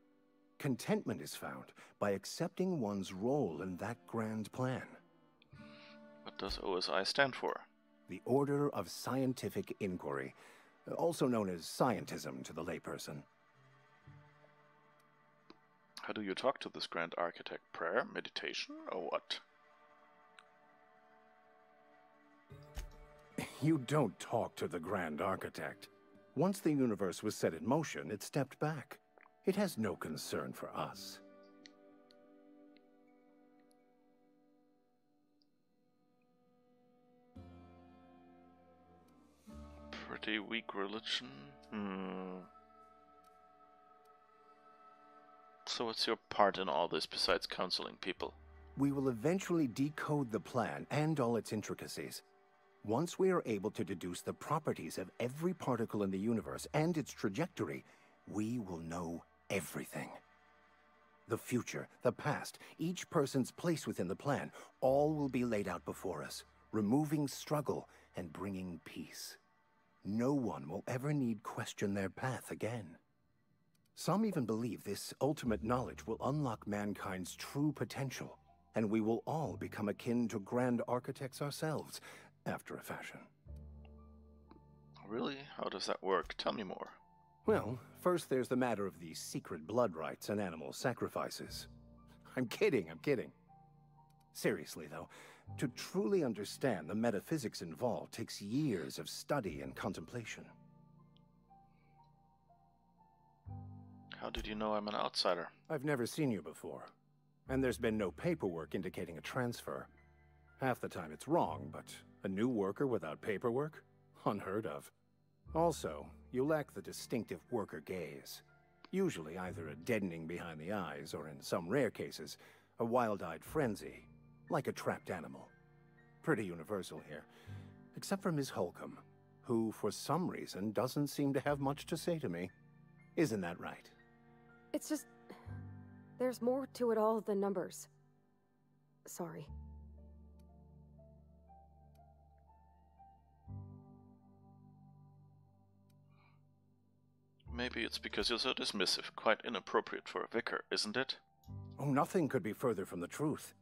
Contentment is found by accepting one's role in that grand plan. What does OSI stand for? The Order of Scientific Inquiry, also known as scientism to the layperson. How do you talk to this Grand Architect? Prayer, meditation, or what? You don't talk to the Grand Architect. Once the universe was set in motion, it stepped back. It has no concern for us. Pretty weak religion. So what's your part in all this besides counseling people? We will eventually decode the plan and all its intricacies. Once we are able to deduce the properties of every particle in the universe and its trajectory, we will know everything. The future, the past, each person's place within the plan, all will be laid out before us, removing struggle and bringing peace. No one will ever need question their path again. Some even believe this ultimate knowledge will unlock mankind's true potential, and we will all become akin to Grand Architects ourselves, after a fashion. Really? How does that work? Tell me more. Well, first there's the matter of the secret blood rites and animal sacrifices. I'm kidding. Seriously, though, to truly understand the metaphysics involved takes years of study and contemplation. How did you know I'm an outsider? I've never seen you before, and there's been no paperwork indicating a transfer. Half the time it's wrong, but a new worker without paperwork? Unheard of. Also, you lack the distinctive worker gaze. Usually either a deadening behind the eyes, or in some rare cases, a wild-eyed frenzy, like a trapped animal. Pretty universal here, except for Ms. Holcomb, who, for some reason, doesn't seem to have much to say to me. Isn't that right? It's just... there's more to it all than numbers. Sorry. Maybe it's because you're so dismissive. Quite inappropriate for a vicar, isn't it? Oh, nothing could be further from the truth.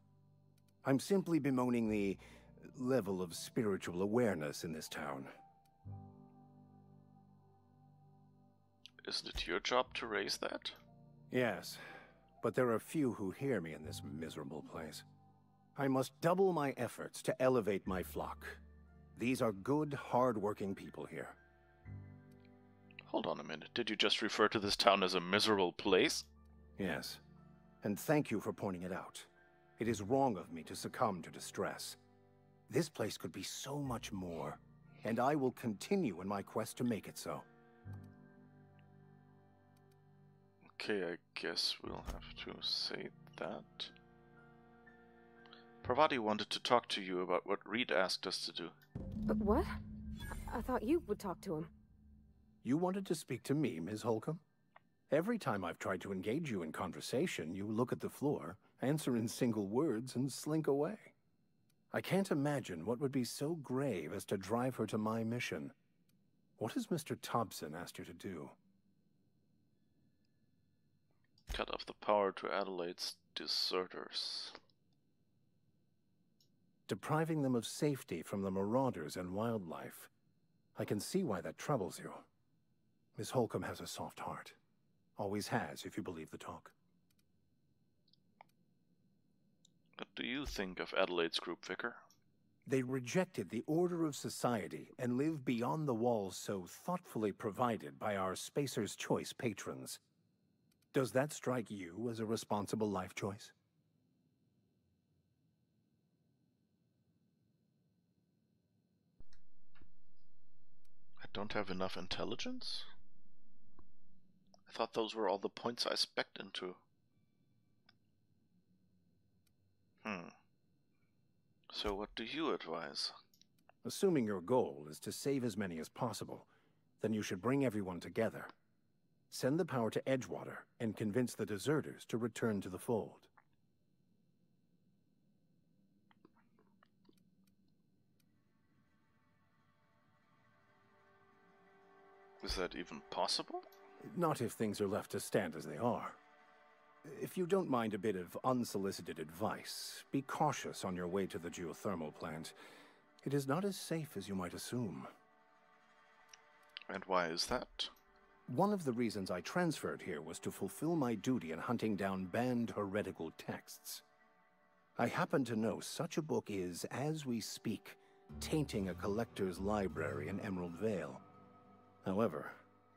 I'm simply bemoaning the level of spiritual awareness in this town. Isn't it your job to raise that? Yes, but there are few who hear me in this miserable place. I must double my efforts to elevate my flock. These are good, hard-working people here. Hold on a minute. Did you just refer to this town as a miserable place? Yes, and thank you for pointing it out. It is wrong of me to succumb to distress. This place could be so much more, and I will continue in my quest to make it so. Okay, I guess we'll have to say that. Parvati wanted to talk to you about what Reed asked us to do. But what? I thought you would talk to him. You wanted to speak to me, Ms. Holcomb? Every time I've tried to engage you in conversation, you look at the floor, answer in single words, and slink away. I can't imagine what would be so grave as to drive her to my mission. What has Mr. Thompson asked you to do? Cut off the power to Adelaide's deserters. Depriving them of safety from the marauders and wildlife. I can see why that troubles you. Miss Holcomb has a soft heart. Always has, if you believe the talk. What do you think of Adelaide's group, Vicar? They rejected the order of society and live beyond the walls so thoughtfully provided by our Spacer's Choice patrons. Does that strike you as a responsible life choice? I don't have enough intelligence? I thought those were all the points I spec'd into. So what do you advise? Assuming your goal is to save as many as possible, then you should bring everyone together. Send the power to Edgewater and convince the deserters to return to the fold. Is that even possible? Not if things are left to stand as they are. If you don't mind a bit of unsolicited advice, be cautious on your way to the geothermal plant. It is not as safe as you might assume. And why is that? One of the reasons I transferred here was to fulfill my duty in hunting down banned heretical texts. I happen to know such a book is, as we speak, tainting a collector's library in Emerald Vale. However,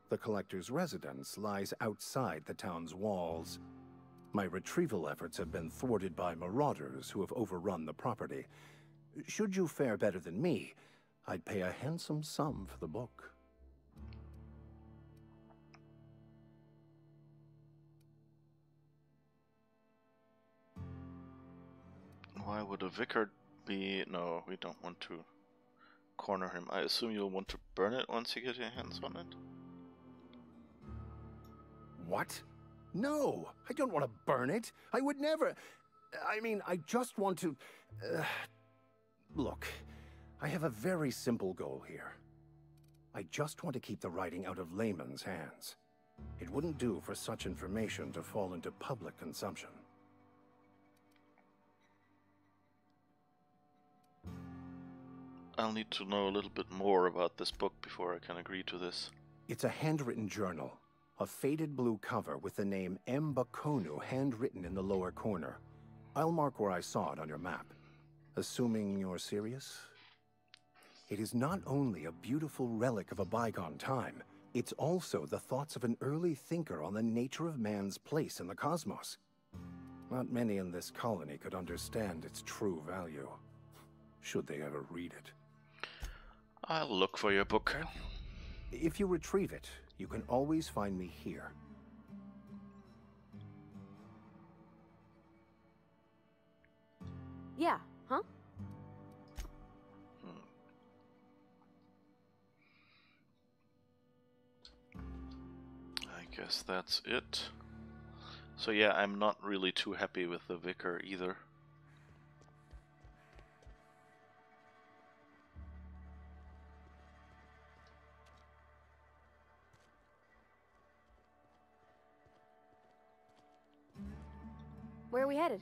the collector's residence lies outside the town's walls. My retrieval efforts have been thwarted by marauders who have overrun the property. Should you fare better than me, I'd pay a handsome sum for the book. Why would a vicar be... No, we don't want to corner him. I assume you'll want to burn it once you get your hands on it? What? No, I don't want to burn it. I would never... I mean, I just want to... Look, I have a very simple goal here. I just want to keep the writing out of layman's hands. It wouldn't do for such information to fall into public consumption. I'll need to know a little bit more about this book before I can agree to this. It's a handwritten journal. A faded blue cover with the name M. Bakonu handwritten in the lower corner. I'll mark where I saw it on your map. Assuming you're serious? It is not only a beautiful relic of a bygone time, it's also the thoughts of an early thinker on the nature of man's place in the cosmos. Not many in this colony could understand its true value, should they ever read it. I'll look for your book. If you retrieve it, you can always find me here. Yeah, huh? I guess that's it. So yeah, I'm not really too happy with the Vicar either. Where are we headed?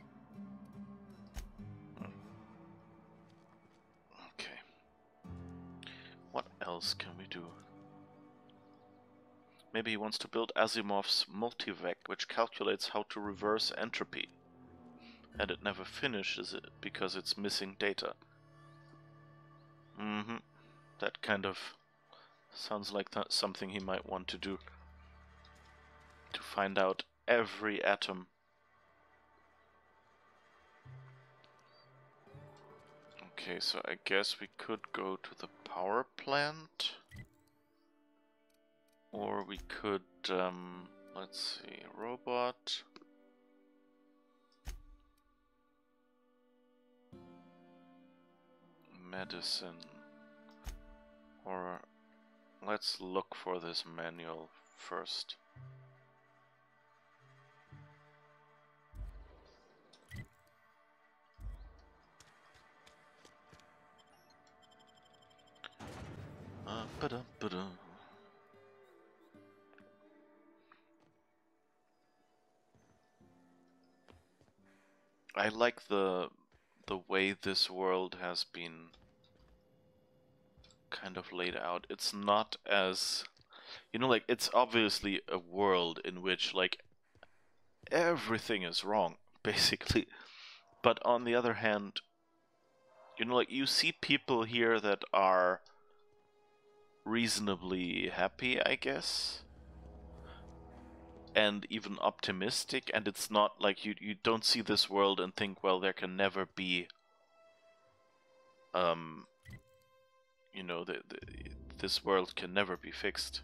Okay. What else can we do? Maybe he wants to build Asimov's multivec, which calculates how to reverse entropy. And it never finishes it because it's missing data. That kind of sounds like something he might want to do. To find out every atom. Okay, so I guess we could go to the power plant. Or we could, let's see, robot. Medicine. Or let's look for this manual first. I like the way this world has been kind of laid out. It's not as, you know, like, it's obviously a world in which, like, everything is wrong, basically. But on the other hand, You know, like, you see people here that are reasonably happy, I guess, and even optimistic, and it's not like you don't see this world and think, well, there can never be you know, this world can never be fixed.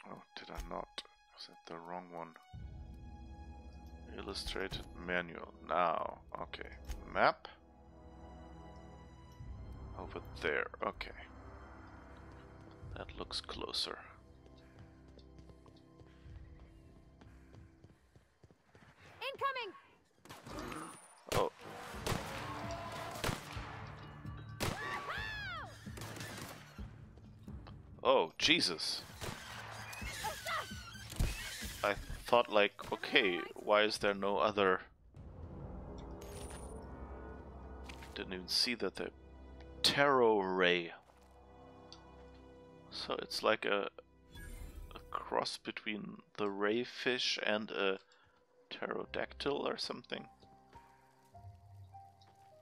Oh, did I not? Was that the wrong one? Illustrated manual. Now, okay. Map. Over there, okay. That looks closer. Incoming! Oh. Oh, Jesus. I thought, like, okay, why is there no other... Didn't even see that the Taro Ray. So it's like a cross between the ray fish and a pterodactyl or something.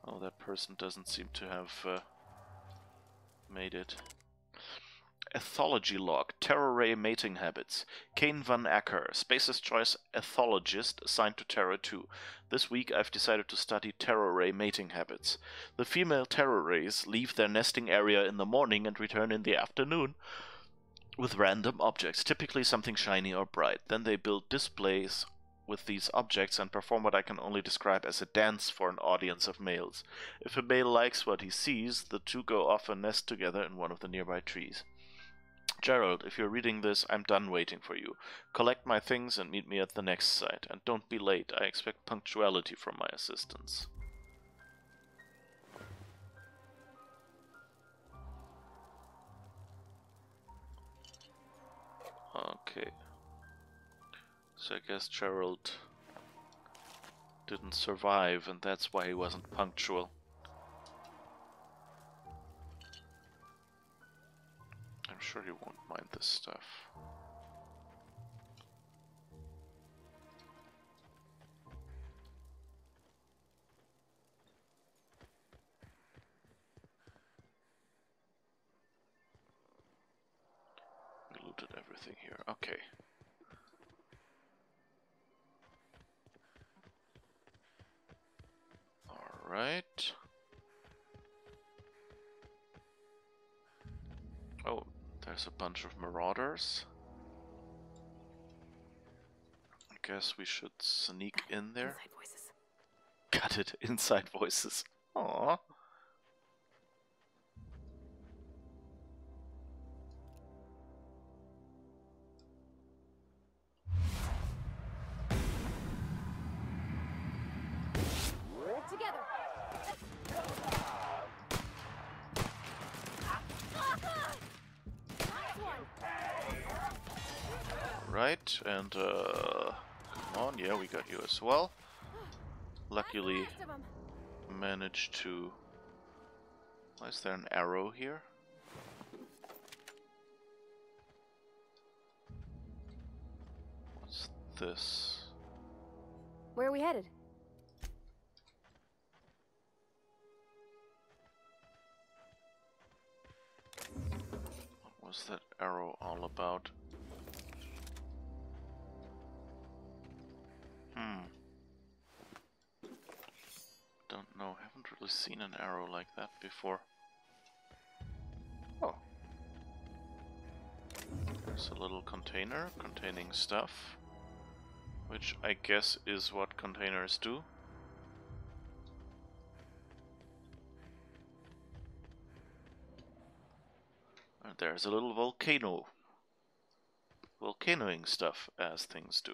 Oh, that person doesn't seem to have made it. Ethology log. Terror ray mating habits. Kane van Acker, Space's Choice ethologist assigned to Terra 2. This week I've decided to study terror ray mating habits. The female terror rays leave their nesting area in the morning and return in the afternoon with random objects, typically something shiny or bright. Then they build displays with these objects and perform what I can only describe as a dance for an audience of males. If a male likes what he sees, the two go off and nest together in one of the nearby trees. Gerald, if you're reading this, I'm done waiting for you. Collect my things and meet me at the next site. And don't be late. I expect punctuality from my assistants. Okay. So I guess Gerald didn't survive, and that's why he wasn't punctual. I'm sure he won't mind this stuff. We looted everything here. Okay. Alright. Oh, there's a bunch of marauders. I guess we should sneak in there. Inside voices. Got it, inside voices. Aww. Together. Right, and come on, yeah, we got you as well. Luckily managed to... Why is there an arrow here? What's this? Where are we headed? What was that arrow all about? Don't know, haven't really seen an arrow like that before. Oh. There's a little container containing stuff, which I guess is what containers do. And there's a little volcano. Volcanoing stuff, as things do.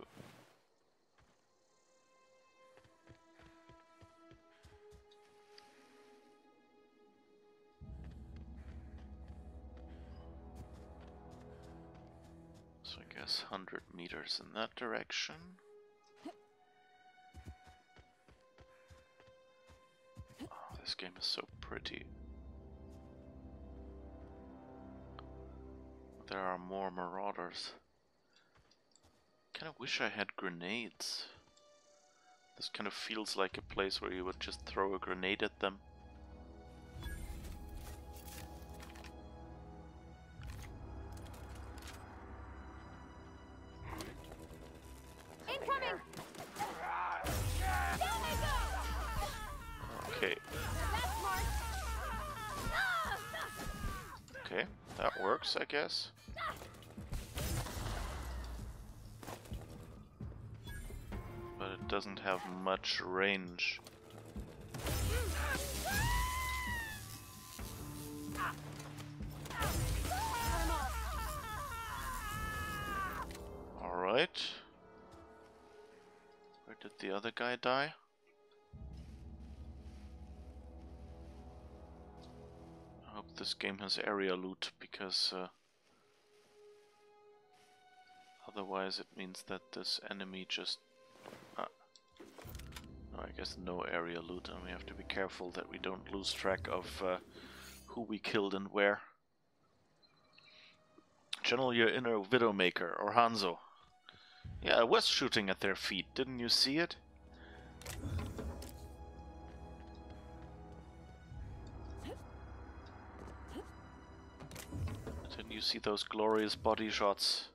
So I guess 100 meters in that direction. Oh, this game is so pretty. There are more marauders. kind of wish I had grenades. This kind of feels like a place where you would just throw a grenade at them. Incoming! Okay. Okay, that works, I guess. But it doesn't have much range. Alright. Where did the other guy die? I hope this game has area loot, because otherwise it means that this enemy just... no, I guess no area loot, and we have to be careful that we don't lose track of who we killed and where. Channel your inner Widowmaker, or Hanzo. Yeah, I was shooting at their feet, didn't you see it? Didn't you see those glorious body shots?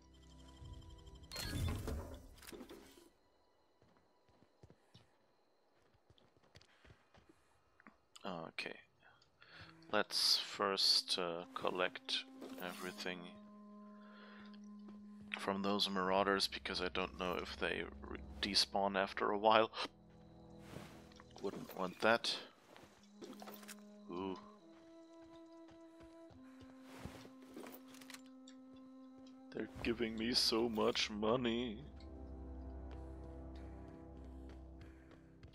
Okay. Let's first collect everything from those marauders, because I don't know if they despawn after a while. Wouldn't want that. Ooh. They're giving me so much money.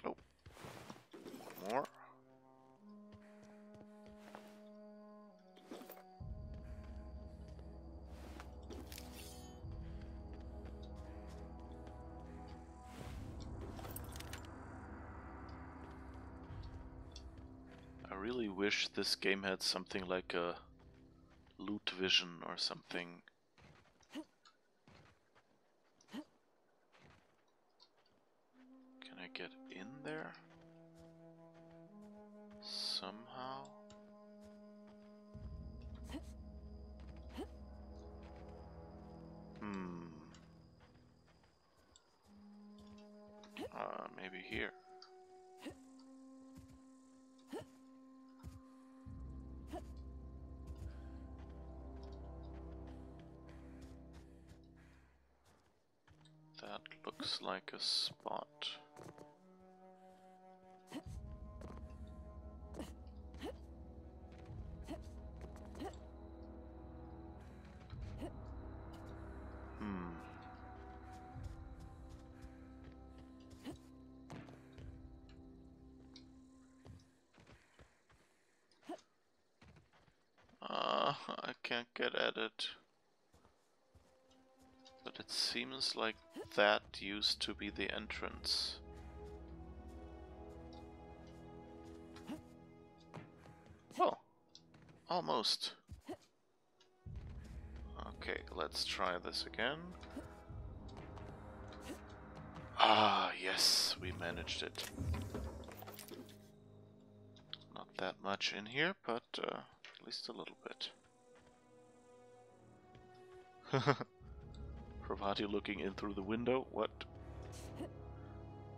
Oh. One more. I really wish this game had something like a loot vision or something. Can I get in there? Somehow? Maybe here. That looks like a spot. I can't get at it. But it seems like that used to be the entrance. Oh, almost. Okay, let's try this again. Ah, yes, we managed it. Not that much in here, but at least a little bit. Pravati looking in through the window. What?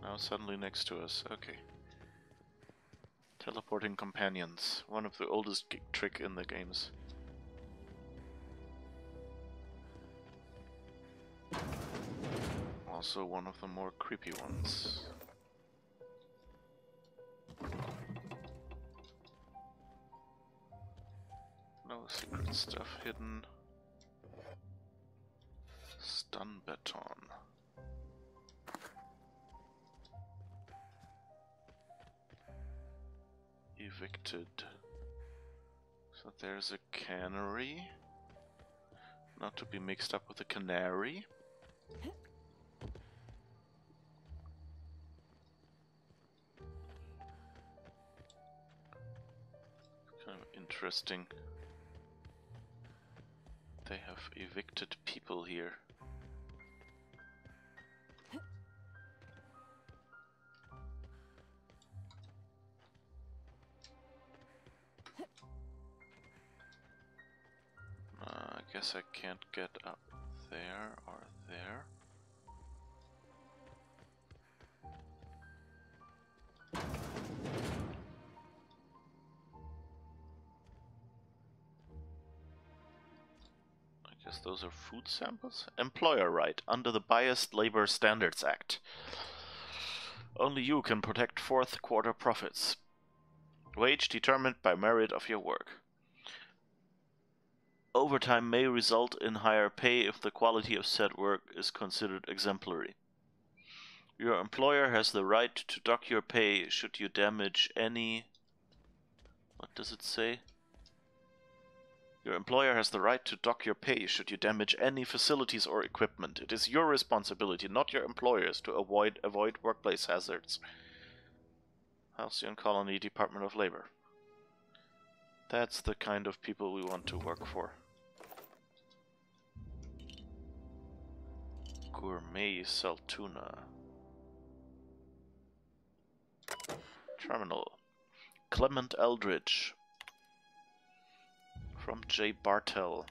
Now suddenly next to us. Okay. Teleporting companions. One of the oldest trick in the games. Also one of the more creepy ones. No secret stuff hidden. Stun baton. Evicted. So there's a cannery. Not to be mixed up with a canary. Kind of interesting. They have evicted people here. guess I can't get up there or there. I guess those are food samples? Employer right, under the Biased Labor Standards Act. Only you can protect fourth quarter profits. Wage determined by merit of your work. Overtime may result in higher pay if the quality of said work is considered exemplary. Your employer has the right to dock your pay should you damage any... What does it say? Your employer has the right to dock your pay should you damage any facilities or equipment. It is your responsibility, not your employer's, to avoid workplace hazards. Halcyon Colony Department of Labor. That's the kind of people we want to work for. Gourmet Saltuna. Terminal. Clement Eldridge. From J. Bartel.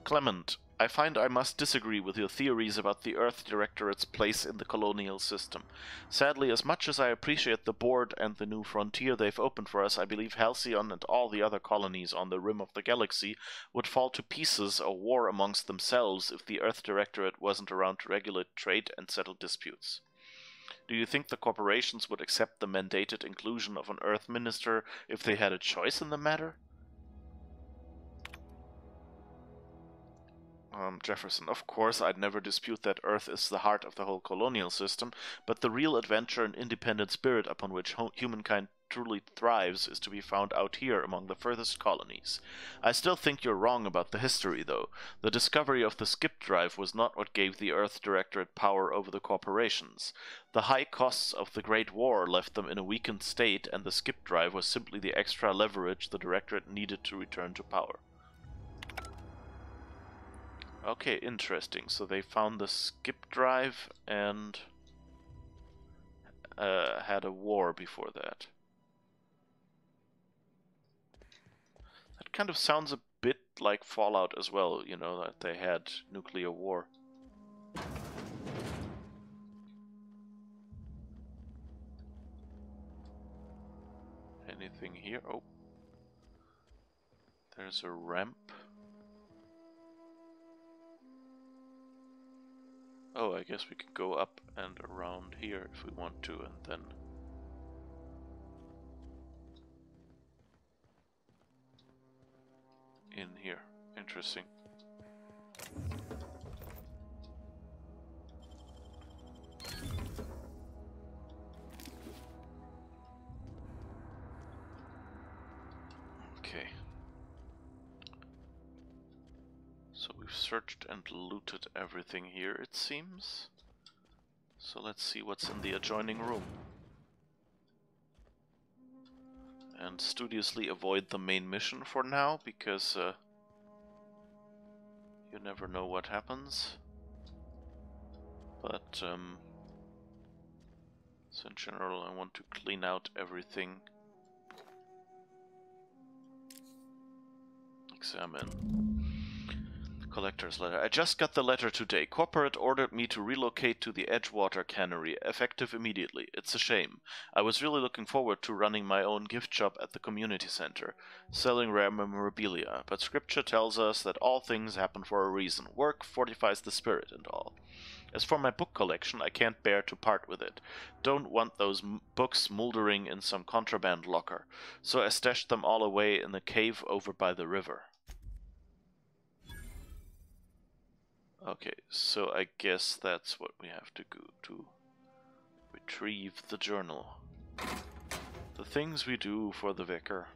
Clement, I find I must disagree with your theories about the Earth Directorate's place in the colonial system. Sadly, as much as I appreciate the board and the new frontier they've opened for us, I believe Halcyon and all the other colonies on the rim of the galaxy would fall to pieces or war amongst themselves if the Earth Directorate wasn't around to regulate trade and settle disputes. Do you think the corporations would accept the mandated inclusion of an Earth Minister if they had a choice in the matter? Jefferson, of course, I'd never dispute that Earth is the heart of the whole colonial system, but the real adventure and independent spirit upon which humankind truly thrives is to be found out here among the furthest colonies. I still think you're wrong about the history, though. The discovery of the skip drive was not what gave the Earth Directorate power over the corporations. The high costs of the Great War left them in a weakened state, and the skip drive was simply the extra leverage the Directorate needed to return to power. Okay, interesting. So they found the skip drive and had a war before that. That kind of sounds a bit like Fallout as well, you know, that they had nuclear war. Anything here? Oh. There's a ramp. Oh, I guess we could go up and around here if we want to, and then... in here. Interesting. Okay. So we've searched and looted everything here, it seems. So let's see what's in the adjoining room. And studiously avoid the main mission for now, because you never know what happens. But so in general I want to clean out everything. Examine. Collector's letter. I just got the letter today. Corporate ordered me to relocate to the Edgewater cannery, effective immediately. It's a shame. I was really looking forward to running my own gift shop at the community center, selling rare memorabilia, but scripture tells us that all things happen for a reason. Work fortifies the spirit and all. As for my book collection, I can't bear to part with it. Don't want those books moldering in some contraband locker, so I stashed them all away in the cave over by the river. Okay, so I guess that's what we have to do to retrieve the journal. The things we do for the Vicar.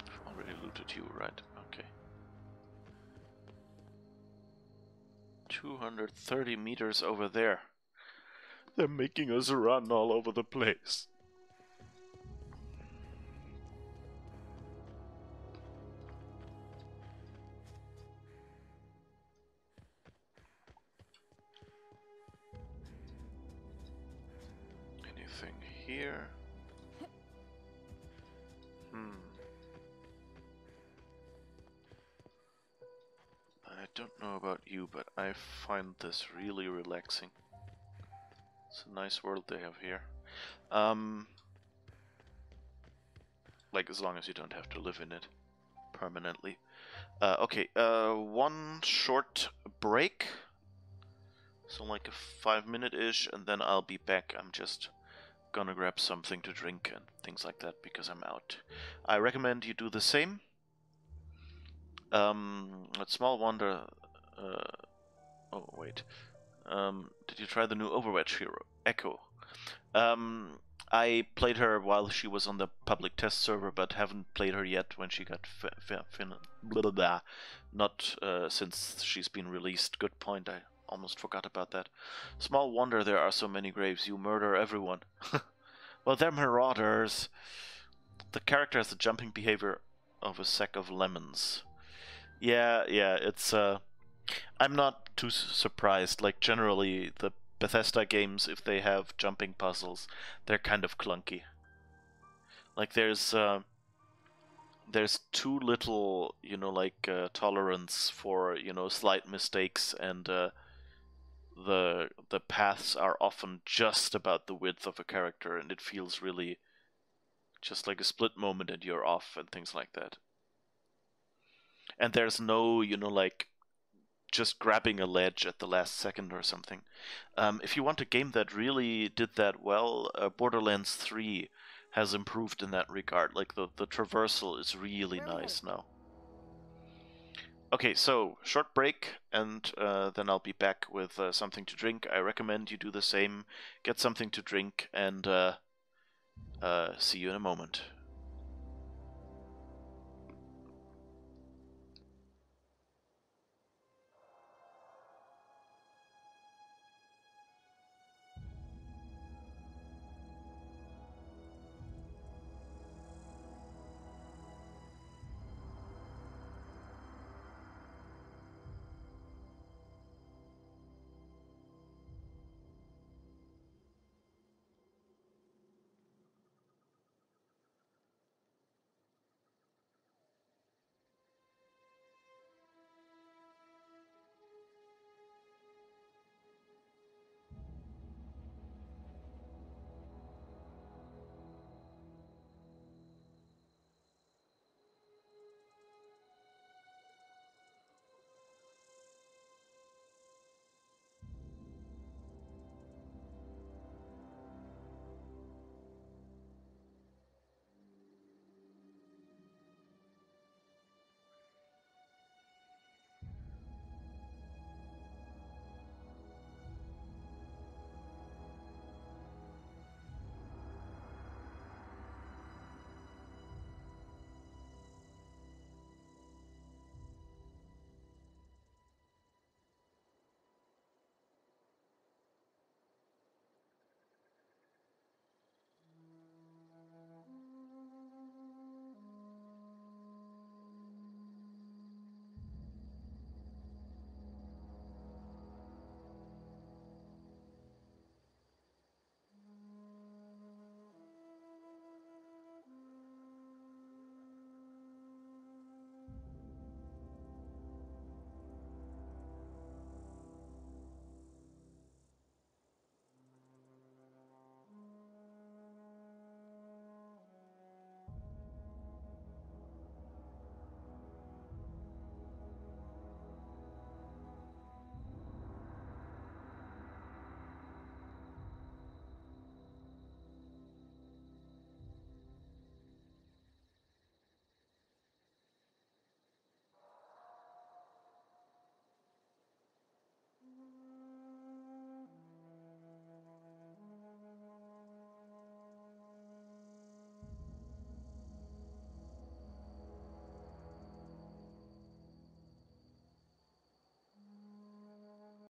I've already looted you, right? Okay. 230 meters over there. They're making us run all over the place. anything here? I don't know about you, but I find this really relaxing. It's a nice world they have here. Like, as long as you don't have to live in it permanently. Okay, one short break. So like a 5-minute-ish, and then I'll be back. I'm just gonna grab something to drink and things like that because I'm out. I recommend you do the same. A small wonder. Oh wait. Did you try the new Overwatch hero, Echo? I played her while she was on the public test server, but haven't played her yet when she got not since she's been released. Good point. I almost forgot about that. Small wonder there are so many graves. You murder everyone. Well, they're marauders. The character has the jumping behavior of a sack of lemons. Yeah, it's I'm not too surprised. Like, generally, the Bethesda games, if they have jumping puzzles, they're kind of clunky. Like, there's too little, you know, like, tolerance for, you know, slight mistakes, and the paths are often just about the width of a character, and it feels really just like a split moment and you're off and things like that. And there's no, you know, like, just grabbing a ledge at the last second or something. If you want a game that really did that well, Borderlands 3 has improved in that regard. Like, the traversal is really nice now. Okay, so short break, and then I'll be back with something to drink. I recommend you do the same. Get something to drink, and see you in a moment.